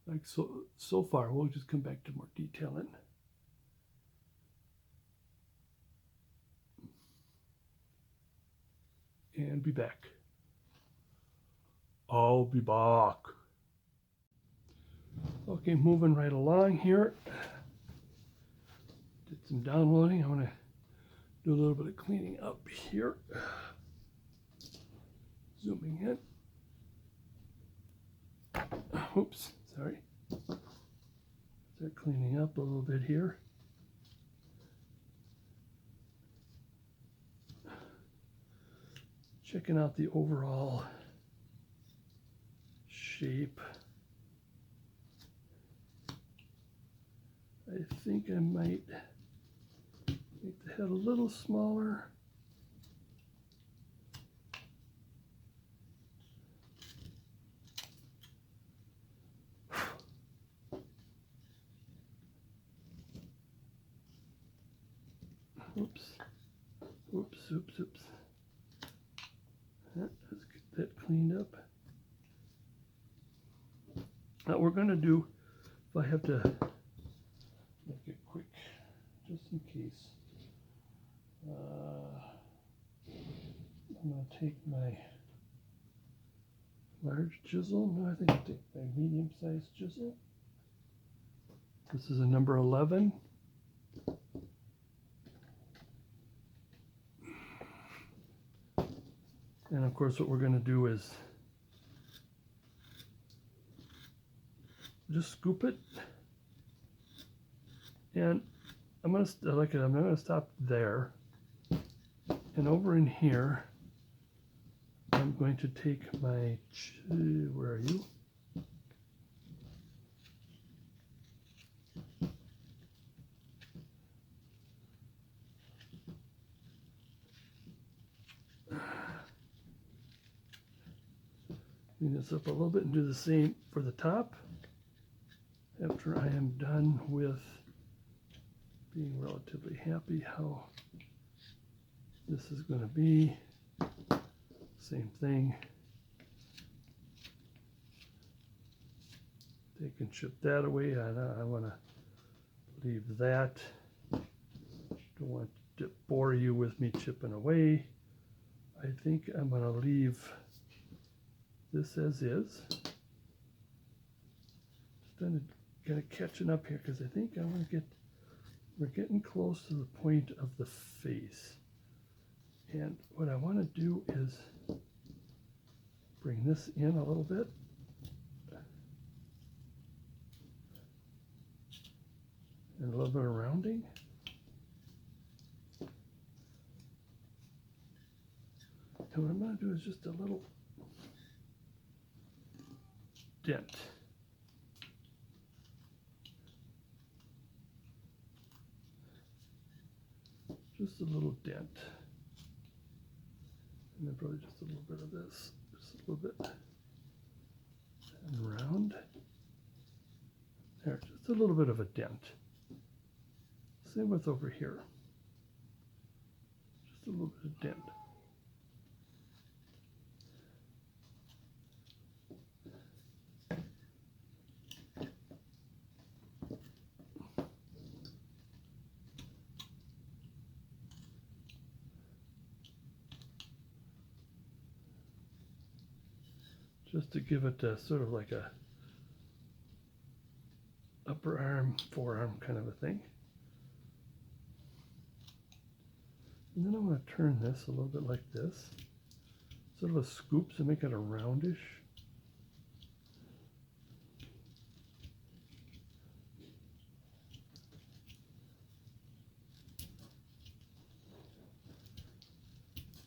Like so far, we'll just come back to more detailing. and be back. I'll be back. Okay, moving right along here. Did some downloading. I'm going to do a little bit of cleaning up here. Zooming in. Oops, sorry. Start cleaning up a little bit here. Checking out the overall shape. I think I might make the head a little smaller. Oops, oops, oops, oops. Let's get that cleaned up. Now we're going to do, if I have to make it quick, just in case, I'm going to take my large chisel. No, I think I'll take my medium-sized chisel. This is a number 11. And of course what we're going to do is just scoop it, and I'm going to stop there, and over in here I'm going to take my, where are you? Clean this up a little bit and do the same for the top. After I am done with being relatively happy how this is going to be, same thing. Take and chip that away. I want to leave that. Don't want to bore you with me chipping away. I think I'm going to leave this as is. Just kind of catching up here because I think I want to get, we're getting close to the point of the face. And what I want to do is bring this in a little bit. And a little bit of rounding. And what I'm going to do is just a little dent. Just a little dent. And then probably just a little bit of this. Just a little bit. And round. There, just a little bit of a dent. Same with over here. Just a little bit of dent. Just to give it a, sort of like a upper arm, forearm kind of a thing. And then I'm going to turn this a little bit like this. Sort of a scoop to make it a roundish.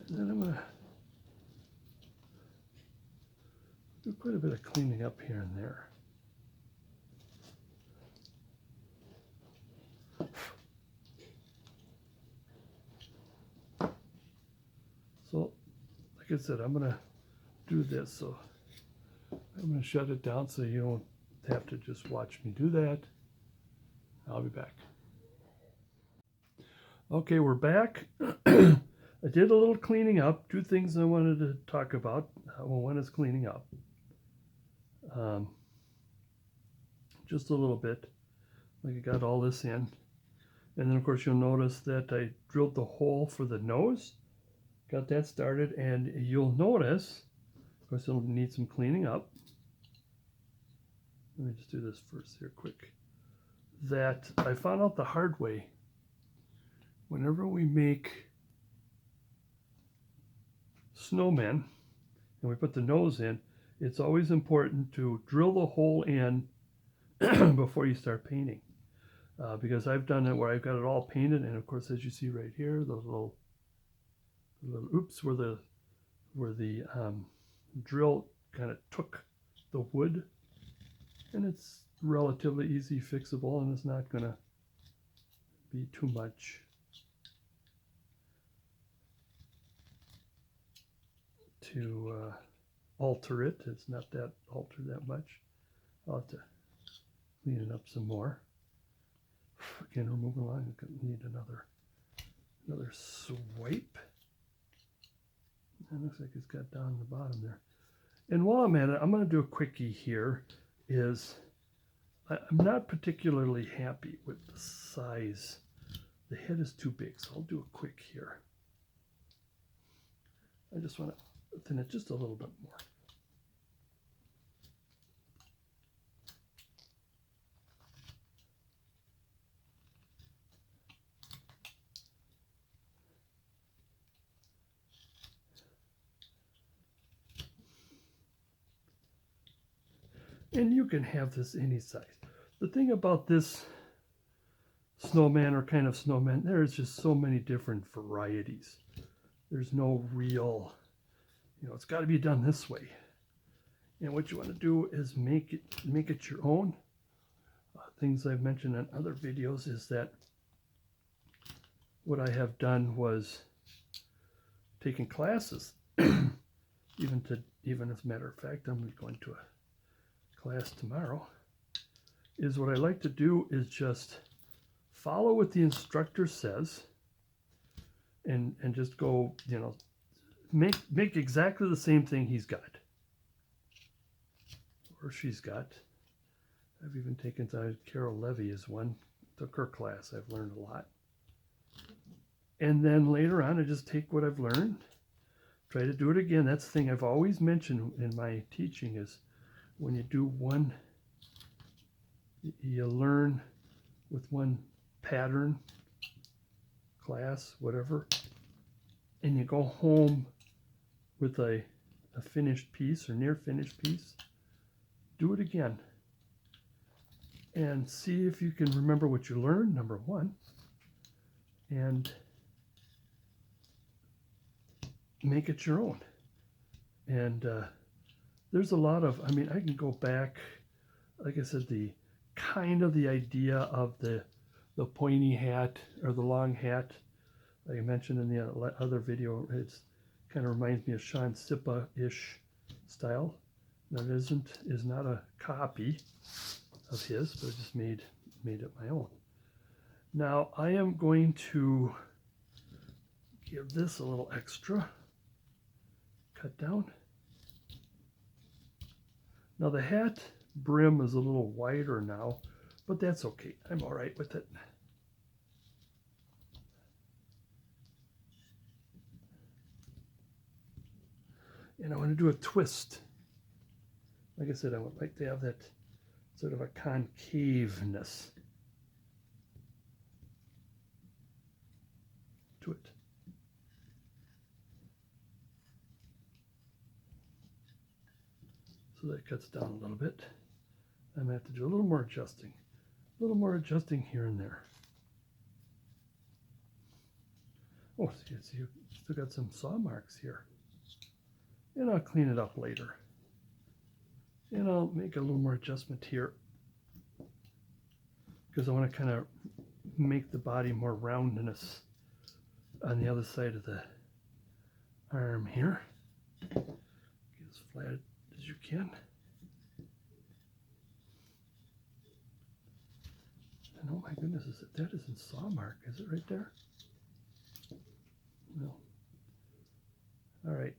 And then I'm going to do quite a bit of cleaning up here and there. So, like I said, I'm going to do this. So I'm going to shut it down so you don't have to just watch me do that. I'll be back. Okay, we're back. I did a little cleaning up. Two things I wanted to talk about. Well, one is cleaning up. Just a little bit. Like I got all this in. And then of course you'll notice that I drilled the hole for the nose. got that started, and you'll notice, of course, it'll need some cleaning up. Let me just do this first here quick. That I found out the hard way. Whenever we make snowmen and we put the nose in, it's always important to drill the hole in before you start painting. Because I've done it where I've got it all painted, and of course, as you see right here, those little oops, where the drill kind of took the wood, and it's relatively easy fixable, and it's not going to be too much to alter it. It's not that altered that much. I'll have to clean it up some more. Again, we're moving along. I'm going to need another swipe. It looks like it's got down the bottom there. And while I'm at it, I'm going to do a quickie here. I'm not particularly happy with the size. The head is too big, so I'll do a quick here. I just want to thin it just a little bit more. And you can have this any size. The thing about this snowman or kind of snowman, there's just so many different varieties. There's no real, it's got to be done this way. And what you want to do is make it your own. Things I've mentioned in other videos is that what I have done was taken classes. Even as a matter of fact, I'm going to a class tomorrow. Is what I like to do is just follow what the instructor says, and just go, make exactly the same thing he's got or she's got. I've even taken Carol Levy is one, took her class. I've learned a lot. And then later on, I just take what I've learned, try to do it again. That's the thing I've always mentioned in my teaching is when you do one, you learn with one pattern, class, whatever, and you go home with a finished piece or near finished piece, do it again and see if you can remember what you learned, number one, and make it your own. And there's a lot of, I can go back, like I said, the idea of the pointy hat or the long hat, like I mentioned in the other video, it's kind of reminds me of Sean Sippa-ish style. That is not a copy of his, but I just made it my own. Now I am going to give this a little extra cut down. Now the hat brim is a little wider now, but that's okay. I'm all right with it. And I want to do a twist. Like I said, I would like to have that sort of a concaveness to it. So that cuts down a little bit. I'm going to have to do a little more adjusting here and there. Oh, see, you still got some saw marks here. And I'll clean it up later. And I'll make a little more adjustment here because I want to kind of make the body more roundness on the other side of the arm here. Get as flat as you can. And oh my goodness, that isn't saw mark, is it right there? No. All right.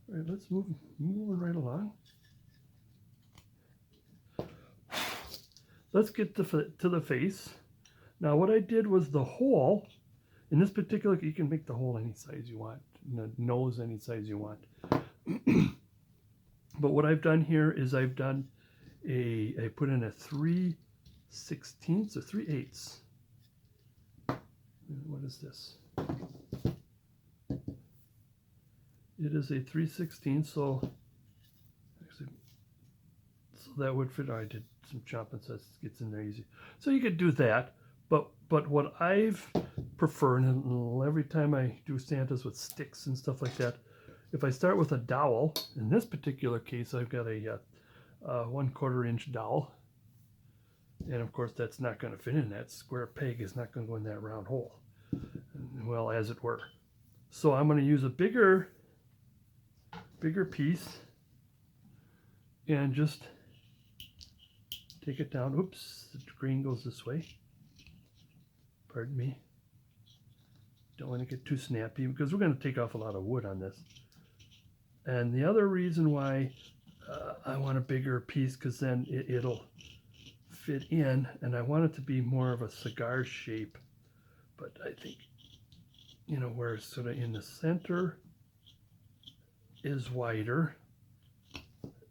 All right, let's move right along. Let's get to the face. Now what I did was the hole, in this particular, you can make the hole any size you want, the nose any size you want. But what I've done here is I put in a 3/16 or 3/8. What is this? It is a 3/16, so actually, so that would fit. I did some chopping so it gets in there easy. So you could do that, but what I've preferred, and every time I do Santas with sticks and stuff like that, if I start with a dowel, in this particular case, I've got a 1/4 inch dowel, and of course that's not going to fit in. That square peg is not going to go in that round hole, well, as it were. So I'm going to use a bigger piece and just take it down. Oops, the grain goes this way. Pardon me. Don't want to get too snappy because we're going to take off a lot of wood on this. And the other reason why I want a bigger piece, because then it'll fit in, and I want it to be more of a cigar shape. But I think, where it's sort of in the center is wider,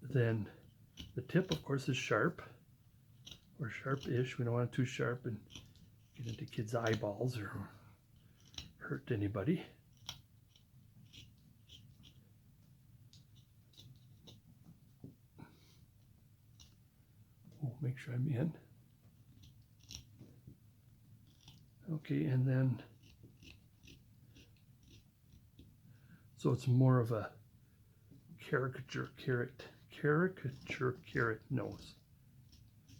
then the tip, of course, is sharp, or sharp-ish. We don't want it too sharp and get into kids' eyeballs or hurt anybody. Oh, make sure I'm in. Okay, and then, so it's more of a caricature carrot nose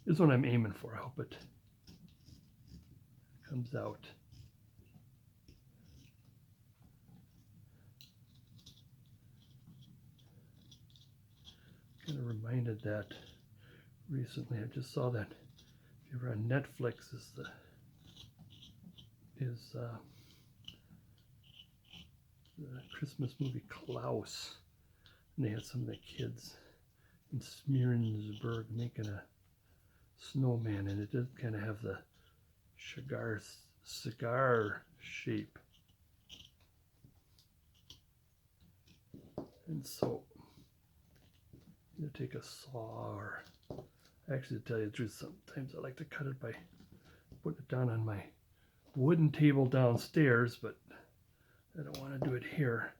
is what I'm aiming for. I hope it comes out. Kind of reminded that recently. I just saw that if you're on Netflix is the Christmas movie Klaus, and they had some of the kids in Smearensburg making a snowman, and it did kind of have the cigar shape. And so you take a saw, or actually, to tell you the truth, sometimes I like to cut it by putting it down on my wooden table downstairs, but I don't want to do it here.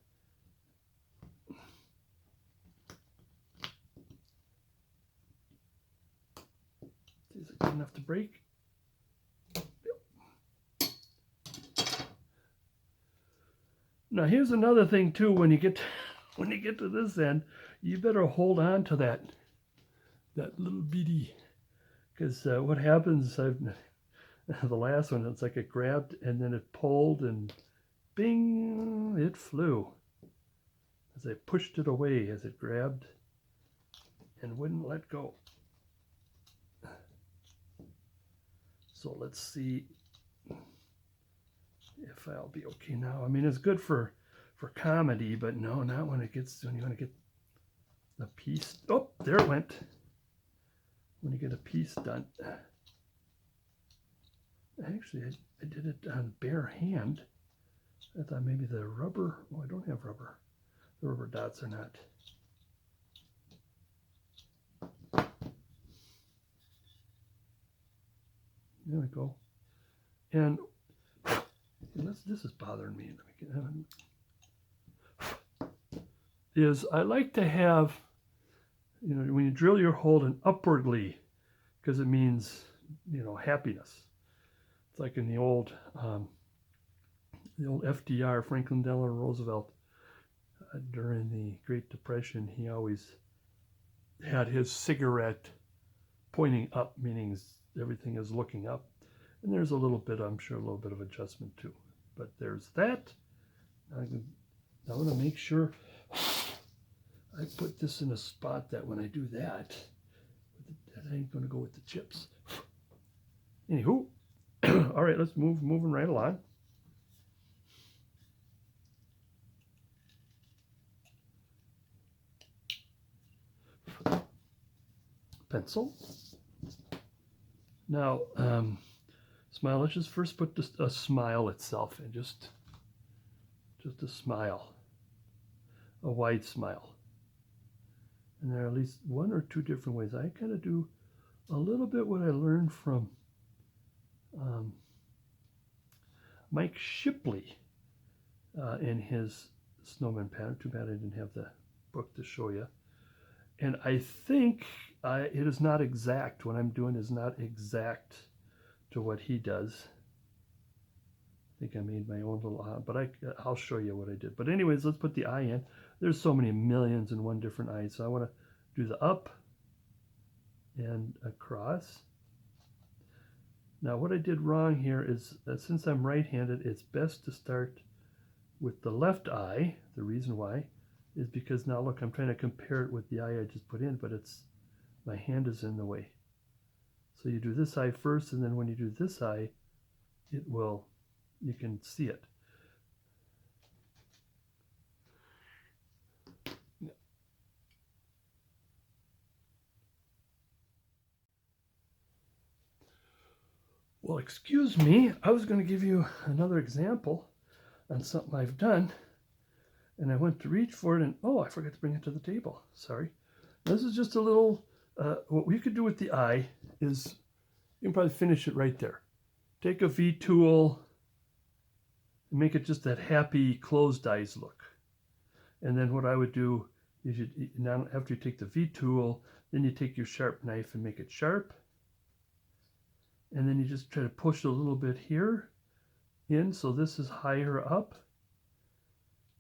Is it good enough to break? Yep. Now here's another thing too. When you get to this end, you better hold on to that little bitty, because what happens? The last one, it's like it grabbed and then it pulled and bing, it flew as I pushed it away as it grabbed and wouldn't let go. So let's see if I'll be okay now. I mean, it's good for comedy, but no, not when you want to get the piece. Oh, there it went. When you get a piece done. Actually, I did it on bare hand. I thought maybe the rubber, oh, I don't have rubber. The rubber dots are not. There we go. And this is bothering me. I like to have, when you drill your hole in upwardly, because it means, happiness. It's like in the old FDR, Franklin Delano Roosevelt, during the Great Depression, he always had his cigarette pointing up, meaning everything is looking up. And there's a little bit, I'm sure, a little bit of adjustment too. But there's that. I want to make sure I put this in a spot that when I do that ain't going to go with the chips. Anywho, all right, let's moving right along. Pencil. Now, Smile. Let's just first put a smile itself in, just a smile, a wide smile. And there are at least one or two different ways. I kind of do a little bit what I learned from Mike Shipley in his Snowman pattern. Too bad I didn't have the book to show you. And I think it is not exact. What I'm doing is not exact to what he does. I think I made my own little eye, but I'll show you what I did. But anyways, let's put the eye in. There's so many millions and one different eyes. So I want to do the up and across. Now what I did wrong here is that since I'm right-handed, it's best to start with the left eye. The reason why is because now look, I'm trying to compare it with the eye I just put in, but my hand is in the way. So you do this eye first, and then when you do this eye, you can see it. Well, excuse me, I was going to give you another example on something I've done, and I went to reach for it, and oh, I forgot to bring it to the table. Sorry. This is just a little, what we could do with the eye is, you can probably finish it right there. Take a V-tool, and make it just that happy closed eyes look. And then what I would do is, now after you take the V-tool, then you take your sharp knife and make it sharp. And then you just try to push a little bit here in, so this is higher up.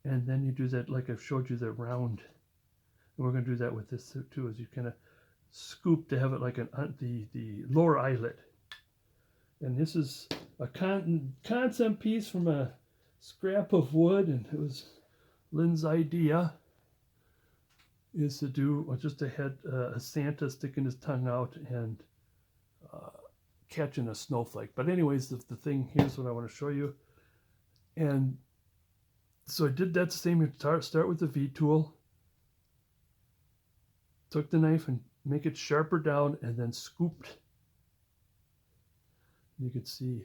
And then you do that like I've showed you, the round. And we're going to do that with this too, as you kind of scoop to have it like the lower eyelid. And this is a concept piece from a scrap of wood, and it was Lynn's idea, is to do just a Santa sticking his tongue out and catching a snowflake. But anyways, the thing, here's what I want to show you. And so I did that same. You start with the V-tool, took the knife and make it sharper down, and then scooped. You could see,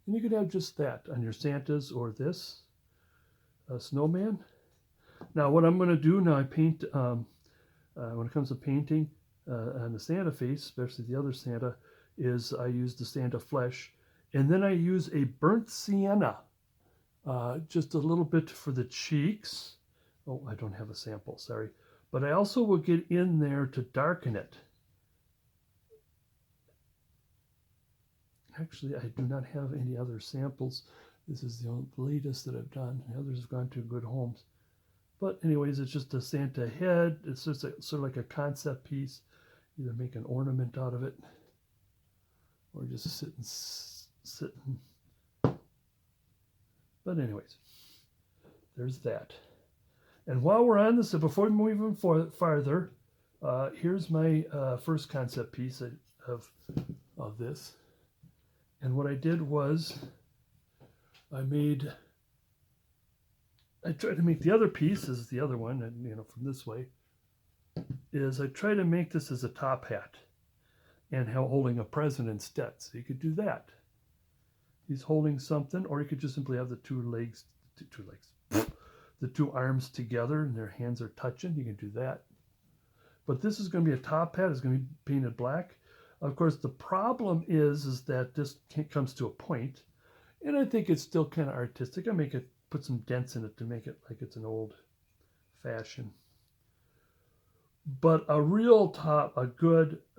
and you could have just that on your Santas or this snowman. Now what I'm going to do now, I paint when it comes to painting on the Santa face, especially the other Santa, is I use the Santa flesh, and then I use a burnt sienna, just a little bit for the cheeks. Oh, I don't have a sample, sorry. But I also will get in there to darken it. Actually, I do not have any other samples. This is the latest that I've done. The others have gone to good homes. But anyways, it's just a Santa head. It's just sort of like a concept piece. Either make an ornament out of it, or just sitting. But anyways, there's that. And while we're on this, before we move even farther, here's my first concept piece of this. And what I did was, I tried to make the other piece, this is the other one, and from this way, is I try to make this as a top hat and holding a present instead. So you could do that. He's holding something, or you could just simply have the the two arms together and their hands are touching. You can do that. But this is going to be a top hat. It's going to be painted black. Of course, the problem is that this comes to a point, and I think it's still kind of artistic. I put some dents in it to make it like it's an old fashioned. But a real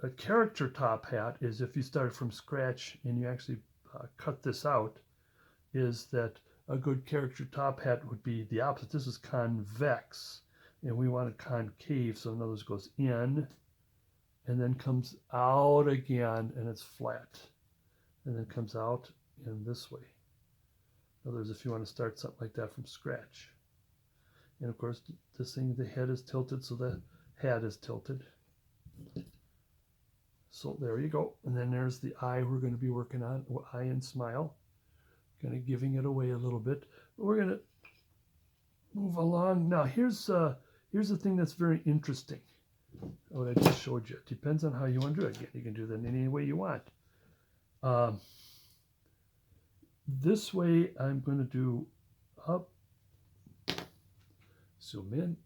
a character top hat is if you start from scratch and you actually cut this out, is that a good character top hat would be the opposite. This is convex, and we want it concave, so in other words, it goes in and then comes out again, and it's flat, and then comes out in this way. In other words, if you want to start something like that from scratch. And of course, this thing, the head is tilted, so the hat is tilted. So there you go. And then there's the eye we're going to be working on, eye and smile. Kind of giving it away a little bit. But we're going to move along. Now here's the thing that's very interesting. What I just showed you. It depends on how you want to do it. You can do that in any way you want. This way I'm going to do up, zoom in,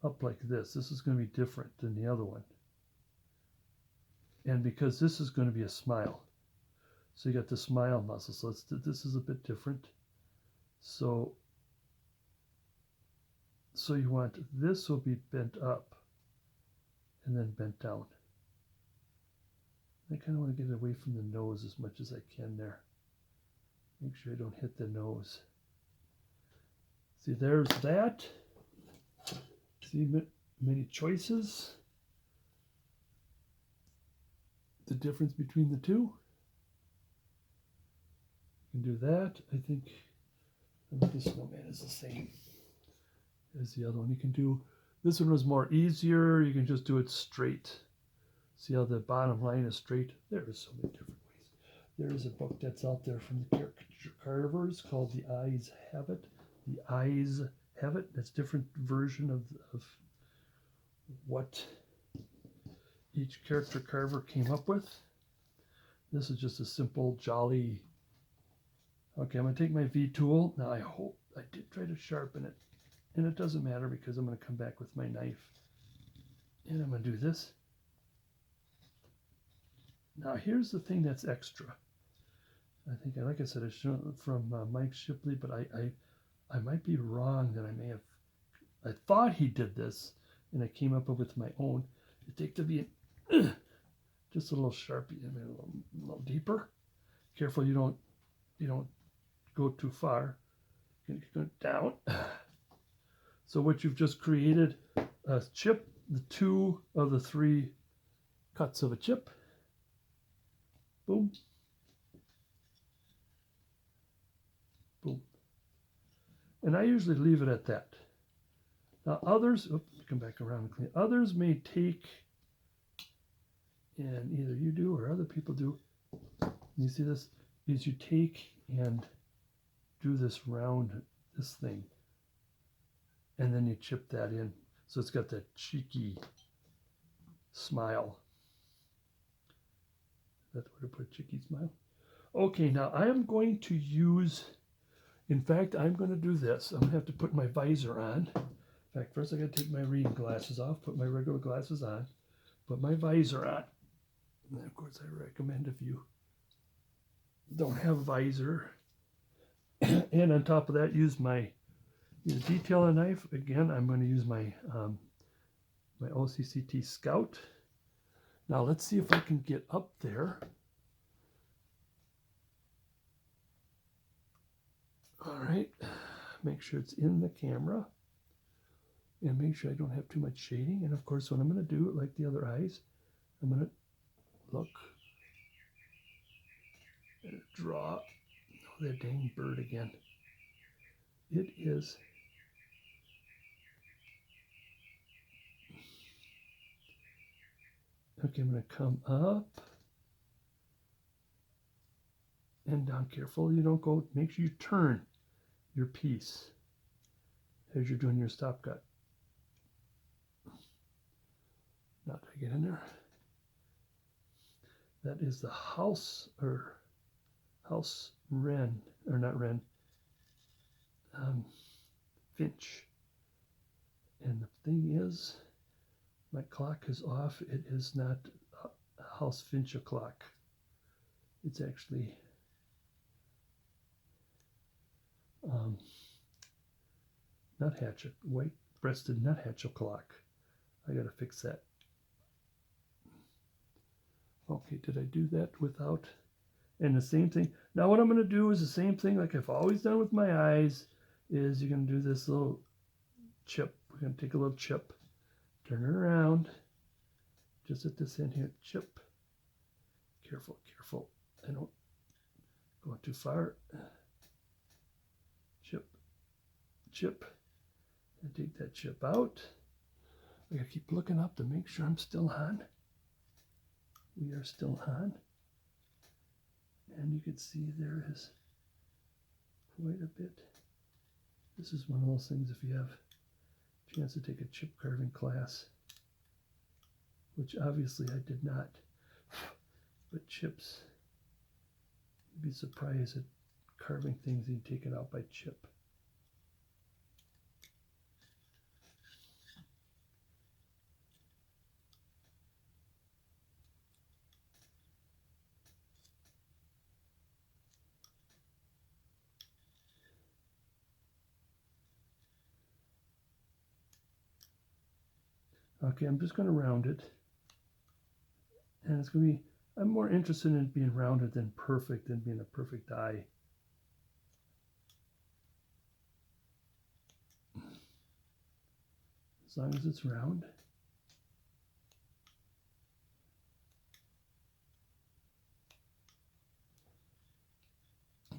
up like this. This is going to be different than the other one. And because this is going to be a smile. So you got the smile muscle. So this is a bit different. So you want this will be bent up and then bent down. I kind of want to get away from the nose as much as I can there. Make sure I don't hit the nose. See, there's that. See, many choices. The difference between the two. You can do that. I think the Snowman is the same as the other one. You can do, this one was more easier. You can just do it straight. See how the bottom line is straight? There are so many different ways. There is a book that's out there from the caricature carvers called The Eyes Have It. The Eyes Have It. That's a different version of what each character carver came up with. This is just a simple, jolly. Okay, I'm going to take my V tool. Now I hope I did try to sharpen it. And it doesn't matter because I'm going to come back with my knife. And I'm going to do this. Now here's the thing that's extra. I think, like I said, it's from Mike Shipley, but I might be wrong that I thought he did this, and I came up with my own. You take the V, just a little Sharpie, I mean, a little deeper. Careful you don't go too far. You can go down. So what you've just created, a chip, the 2 of the 3 cuts of a chip. Boom. Boom. And I usually leave it at that. Now others, come back around and clean. Others may take, and either you do or other people do, you see this, is you take and do this round, this thing, and then you chip that in. So it's got that cheeky smile. That's where to put cheeky smile. Okay, now I am going to use, in fact, I'm going to do this. I'm going to have to put my visor on. In fact, first I got to take my reading glasses off, put my regular glasses on, put my visor on. And of course, I recommend if you don't have a visor. And on top of that, use a detailer knife. Again, I'm going to use my my OCCT Scout. Now let's see if I can get up there. All right, make sure it's in the camera and make sure I don't have too much shading. And of course, what I'm going to do, like the other eyes, I'm going to look and draw. Oh, that dang bird again. It is. Okay, I'm going to come up and down. Careful you don't go, make sure you turn your piece as you're doing your stop cut. Now, did I get in there? That is the house wren, or not wren, finch. And the thing is, my clock is off. It is not a house finch o'clock. It's actually nuthatch, white-breasted nuthatch o'clock. I got to fix that. Okay, did I do that without? And the same thing. Now what I'm going to do is the same thing like I've always done with my eyes, is you're going to do this little chip. We're going to take a little chip, turn it around, just at this end here, chip. Careful, careful. I don't go too far. Chip, chip, and take that chip out. I got to keep looking up to make sure I'm still on. We are still on. And you can see there is quite a bit. This is one of those things, if you have a chance to take a chip carving class, which obviously I did not. But chips, you'd be surprised at carving things being taken out by chip. Okay, I'm just going to round it. And it's going to be, I'm more interested in it being rounded than perfect, than being a perfect eye. As long as it's round.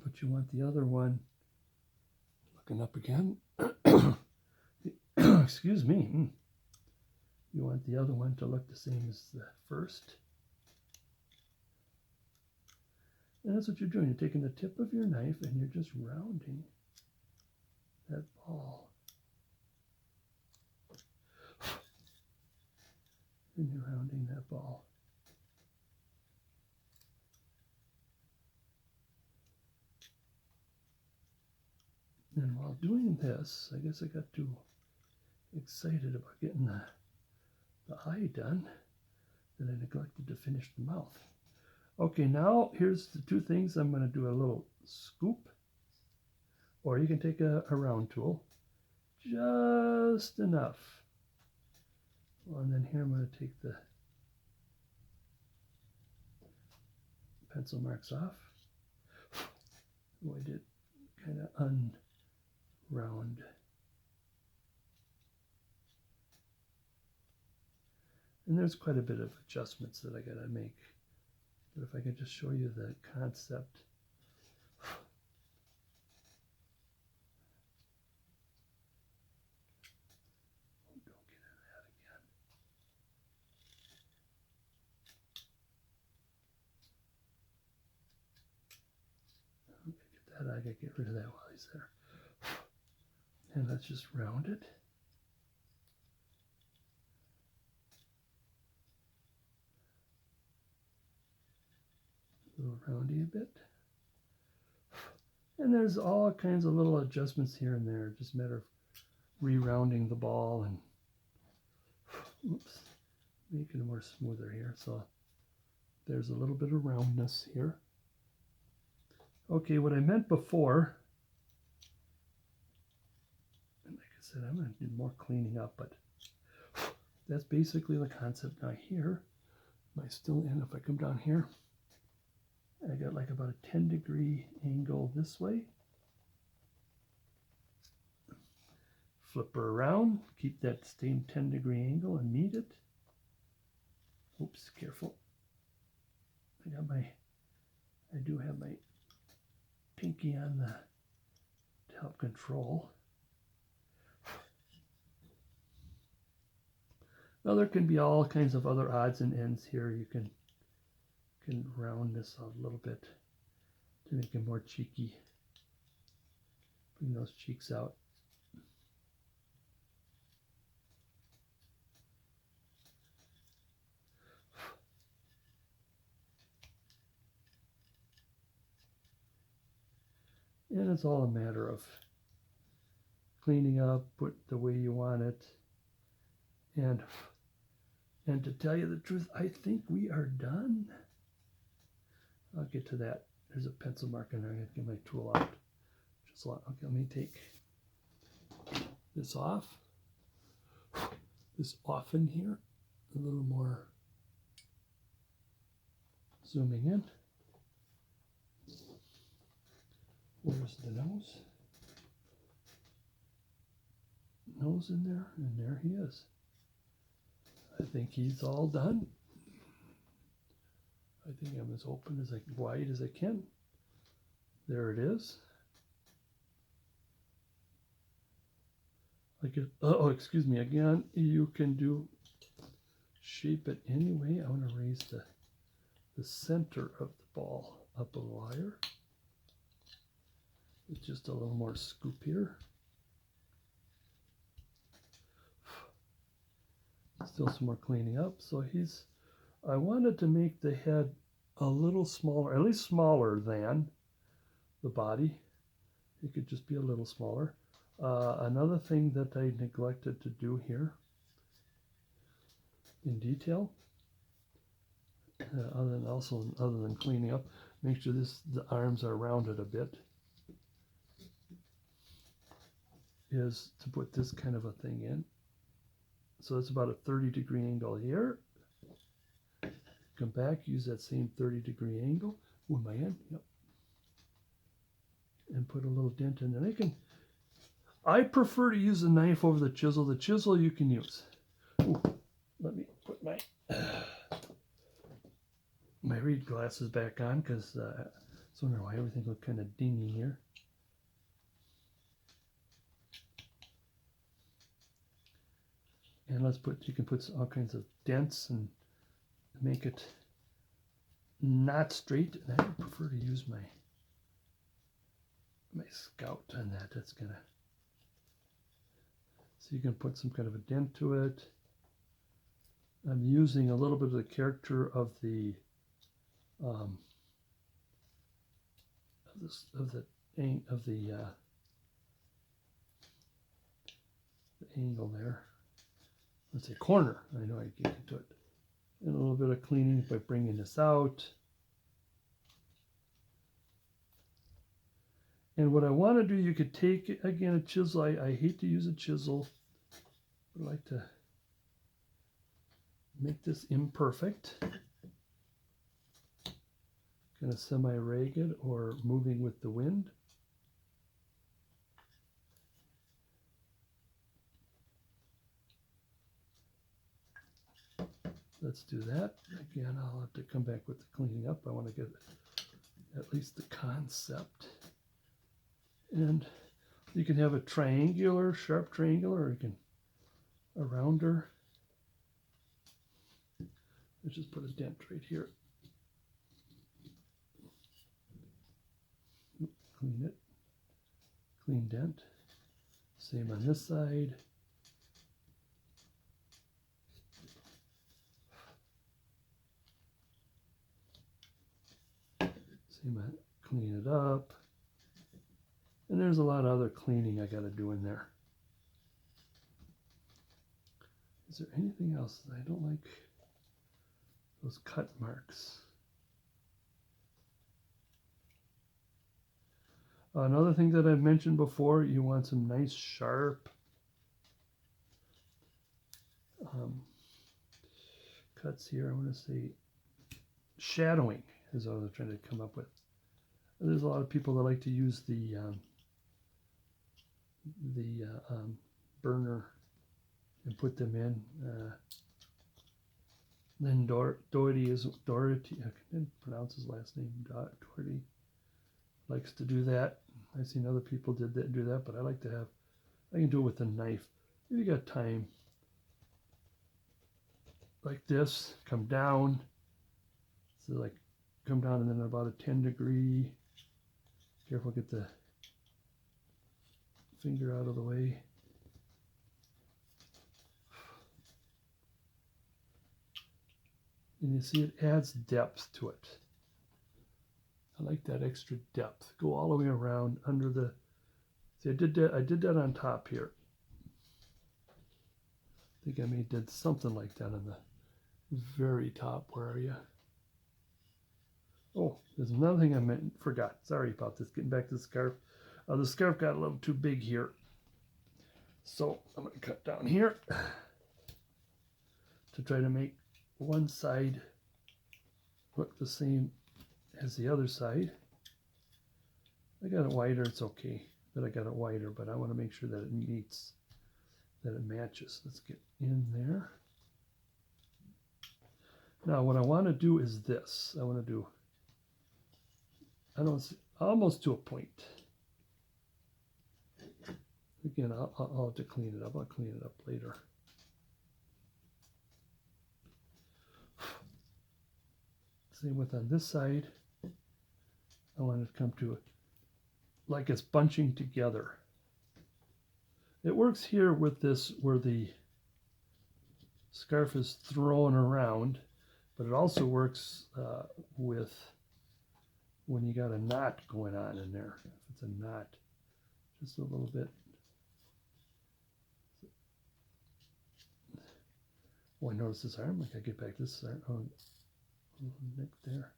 But you want the other one, looking up again, excuse me, you want the other one to look the same as the first. And that's what you're doing. You're taking the tip of your knife and you're just rounding that ball. And you're rounding that ball. And while doing this, I guess I got too excited about getting the eye done that I neglected to finish the mouth. Okay, now here's the two things. I'm going to do a little scoop, or you can take a round tool, just enough. Well, and then here I'm going to take the pencil marks off. Oh, I did kind of unround. And there's quite a bit of adjustments that I got to make. But if I could just show you the concept. Don't get into that again. Okay, get that. I gotta get rid of that while he's there. And let's just round it. A little roundy a bit. And there's all kinds of little adjustments here and there. Just a matter of re-rounding the ball and oops, making it more smoother here. So there's a little bit of roundness here. Okay, what I meant before, and like I said, I'm going to do more cleaning up, but that's basically the concept. Now here, am I still in? If I come down here, I got like about a 10-degree angle this way. Flip her around, keep that same 10-degree angle and meet it. Oops, careful. I do have my pinky on to help control. Now there can be all kinds of other odds and ends here. You can round this out a little bit to make it more cheeky. Bring those cheeks out. And it's all a matter of cleaning up, put it the way you want it. And to tell you the truth, I think we are done. I'll get to that. There's a pencil mark in there. I'm going to get my tool out. Okay, let me take this off. This off in here. A little more zooming in. Where's the nose? Nose in there, and there he is. I think he's all done. I think I'm as open as wide as I can. There it is. Oh, excuse me. Again, you can shape it any way. I want to raise the center of the ball up a little higher. With just a little more scoop here. Still some more cleaning up. So I wanted to make the head a little smaller, at least smaller than the body. It could just be a little smaller. Another thing that I neglected to do here in detail, other than cleaning up, make sure the arms are rounded a bit, is to put this kind of a thing in. So it's about a 30-degree angle here. Come back, use that same 30-degree angle. Ooh, am I in? Yep. And put a little dent in there. I prefer to use the knife over the chisel. The chisel you can use. Ooh, let me put my read glasses back on, because I was wondering why everything looked kind of dingy here. And you can put all kinds of dents and make it not straight. And I would prefer to use my scout on that. That's gonna, so you can put some kind of a dent to it. I'm using a little bit of the character of the angle there. Let's say corner. I know I can get into it. And a little bit of cleaning by bringing this out. And what I want to do, you could take, again, a chisel. I hate to use a chisel. I like to make this imperfect. Kind of semi-ragged or moving with the wind. Let's do that. Again, I'll have to come back with the cleaning up. I want to get at least the concept. And you can have a triangular, sharp triangular, or you can a rounder. Let's just put a dent right here. Clean it. Clean dent. Same on this side. Same on, clean it up. And there's a lot of other cleaning I got to do in there. Is there anything else? I don't like those cut marks. Another thing that I've mentioned before, you want some nice sharp cuts here. I want to say shadowing is what I'm trying to come up with. There's a lot of people that like to use the burner and put them in. Then Dorothy, I can't pronounce his last name, Doherty, likes to do that. I've seen other people do that, but I like to I can do it with a knife. If you got time, like this, come down. So like come down and then about a 10-degree. Careful, get the finger out of the way. And you see it adds depth to it. I like that extra depth. Go all the way around under the, see I did that on top here. I think I did something like that on the very top. Where are you? Oh, there's another thing I forgot. Sorry about this. Getting back to the scarf. The scarf got a little too big here. So I'm going to cut down here to try to make one side look the same as the other side. I got it wider. It's okay that I got it wider, but I want to make sure that it meets, that it matches. Let's get in there. Now what I want to do is this. I want to do, almost to a point. Again, I'll have to clean it up. I'll clean it up later. Same with on this side. I want it to come to like it's bunching together. It works here with this where the scarf is thrown around, but it also works with when you got a knot going on in there. If it's a knot, just a little bit. Oh, I noticed this arm. I gotta get back this arm. Oh, a little nick there.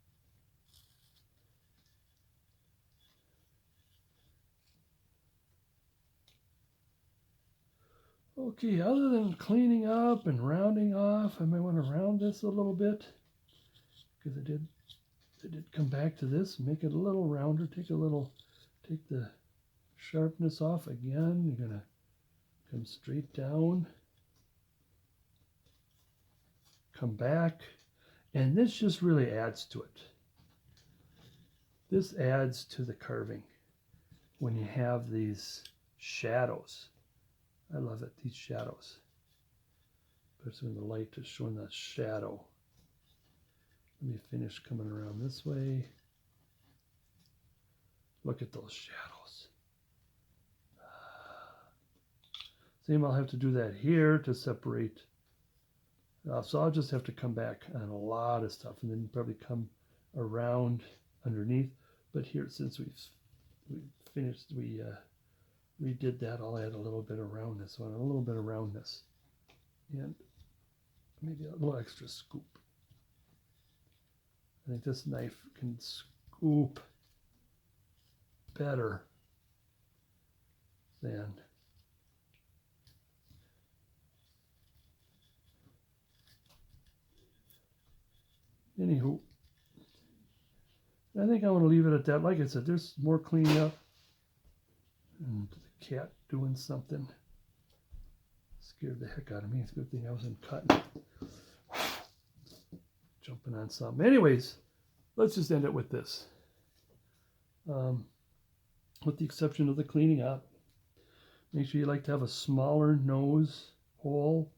Okay, other than cleaning up and rounding off, I might want to round this a little bit because I did come back to this, make it a little rounder, take the sharpness off again. You're gonna come straight down, come back, and this just really adds to it. This adds to the carving when you have these shadows. I love it, these shadows. Especially when the light is showing that shadow. Let me finish coming around this way. Look at those shadows. Same, I'll have to do that here to separate. So I'll just have to come back on a lot of stuff and then probably come around underneath. But here, since we finished, we redid that, I'll add a little bit of roundness. So a little bit of roundness. And maybe a little extra scoop. I think this knife can scoop better than anywho. I think I want to leave it at that. Like I said, there's more cleaning up. And the cat doing something scared the heck out of me. It's a good thing I wasn't cutting. Jumping on something. Anyways, let's just end it with this. With the exception of the cleaning up, make sure you like to have a smaller nose hole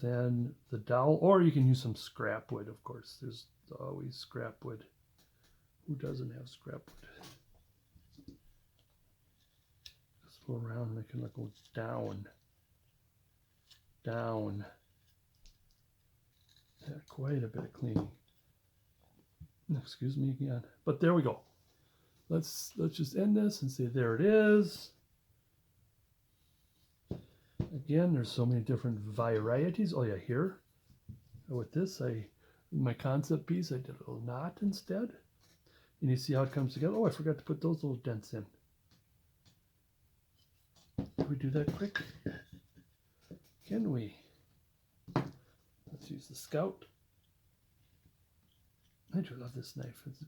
than the dowel, or you can use some scrap wood, of course. There's always scrap wood. Who doesn't have scrap wood? Just go around and I can go down. Down. Yeah, quite a bit of cleaning. Excuse me again. But there we go. Let's just end this and say there it is. Again, there's so many different varieties. Oh yeah, here with this, my concept piece, I did a little knot instead. And you see how it comes together. Oh, I forgot to put those little dents in. Can we do that quick? Can we? Let's use the Scout. I do love this knife. It's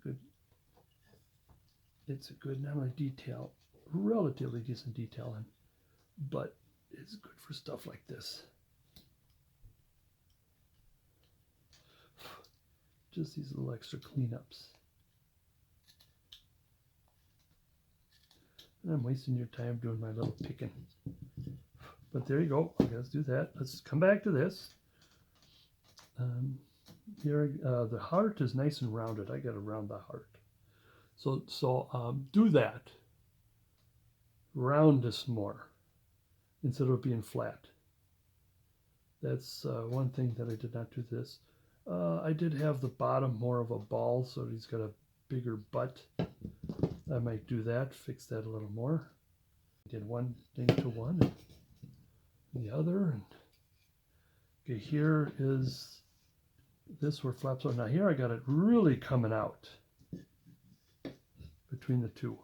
a good not only detail, relatively decent detailing, but it's good for stuff like this. Just these little extra cleanups. And I'm wasting your time doing my little picking. But there you go. Okay, let's do that. Let's come back to this. Here, the heart is nice and rounded. I got to round the heart. So do that. Round this more instead of it being flat. That's one thing that I did not do this. I did have the bottom more of a ball, so he's got a bigger butt. I might do that, fix that a little more. I did one thing to one and the other. And okay, here is this where flaps are. Now here I got it really coming out between the two.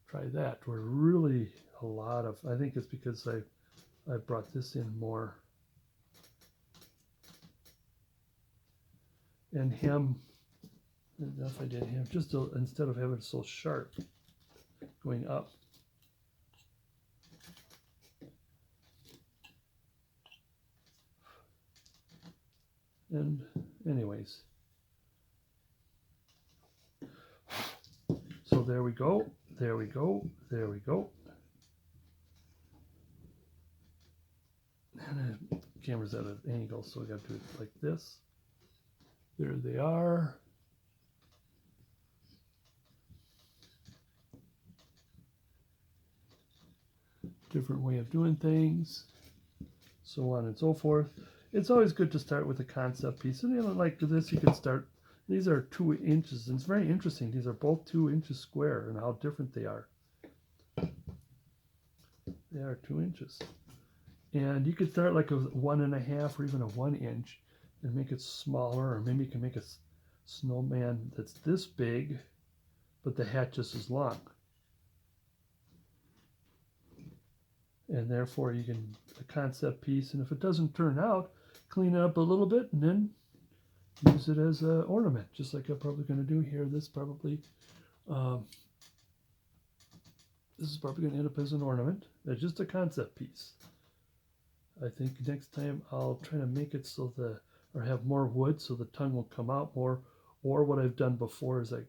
Try that. We're really a lot of, I think it's because I brought this in more. And him, enough I did him, just to, instead of having it so sharp going up. And anyways, so there we go, there we go, there we go. And the camera's at an angle, so I got to do it like this. There they are. Different way of doing things. so on and so forth. It's always good to start with a concept piece. And like this, you can start. These are 2 inches, and it's very interesting. These are both 2 inches square, and how different they are. They are 2 inches. And you could start like a 1.5 or even a 1 inch and make it smaller, or maybe you can make a snowman that's this big, but the hat just as long. And therefore you can, a concept piece, and if it doesn't turn out, clean it up a little bit and then use it as an ornament, just like I'm probably going to do here. This is probably going to end up as an ornament. It's just a concept piece. I think next time I'll try to make it so or have more wood so the tongue will come out more. Or what I've done before is I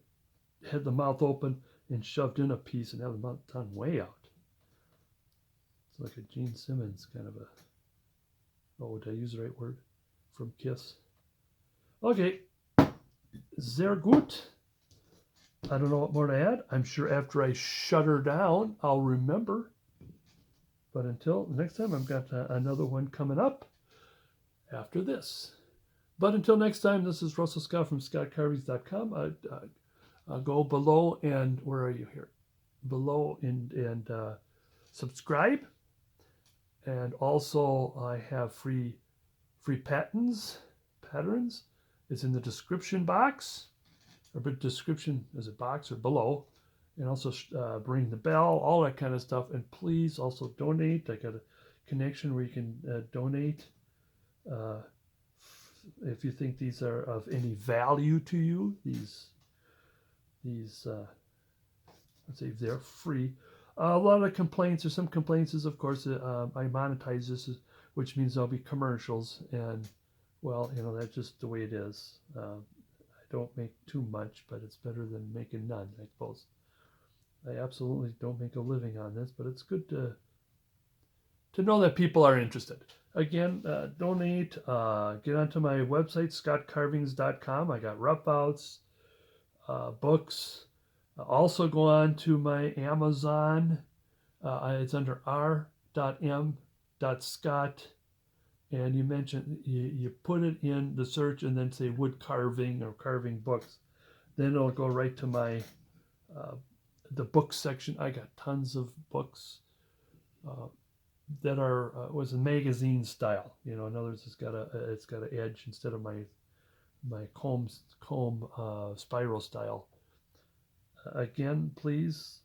had the mouth open and shoved in a piece and have the mouth tongue way out. It's like a Gene Simmons kind of did I use the right word? From Kiss. Okay, sehr gut. I don't know what more to add. I'm sure after I shut her down, I'll remember. But until next time, I've got another one coming up after this. But until next time, this is Russell Scott from scottcarvings.com. Go below and, where are you here? Below and subscribe. And also I have free patterns. It's in the description box, or description as a box or below. And also ring the bell, all that kind of stuff. And please also donate. I got a connection where you can donate if you think these are of any value to you. These let's see, they're free. A lot of complaints, or some complaints is, of course, I monetize this, which means there'll be commercials. And, well, that's just the way it is. I don't make too much, but it's better than making none, I suppose. I absolutely don't make a living on this, but it's good to know that people are interested. Again, donate, get onto my website, scottcarvings.com. I got rough outs, books. Also go on to my Amazon. It's under r.m.scott. And you mentioned, you put it in the search and then say wood carving or carving books. Then it'll go right to my the book section. I got tons of books that are was a magazine style. In other words, it's got an edge instead of my comb spiral style. Again, please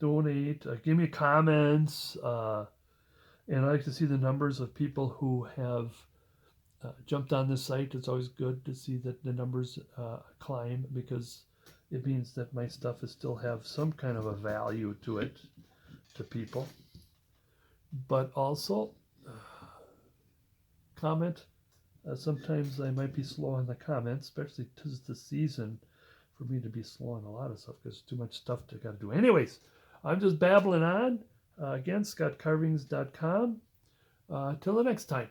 donate. Give me comments, and I like to see the numbers of people who have jumped on this site. It's always good to see that the numbers climb, because it means that my stuff is still have some kind of a value to it, to people. But also, comment. Sometimes I might be slow on the comments, especially 'tis the season for me to be slow on a lot of stuff, because too much stuff to got to do. Anyways, I'm just babbling on. Again, scottcarvings.com. Till the next time.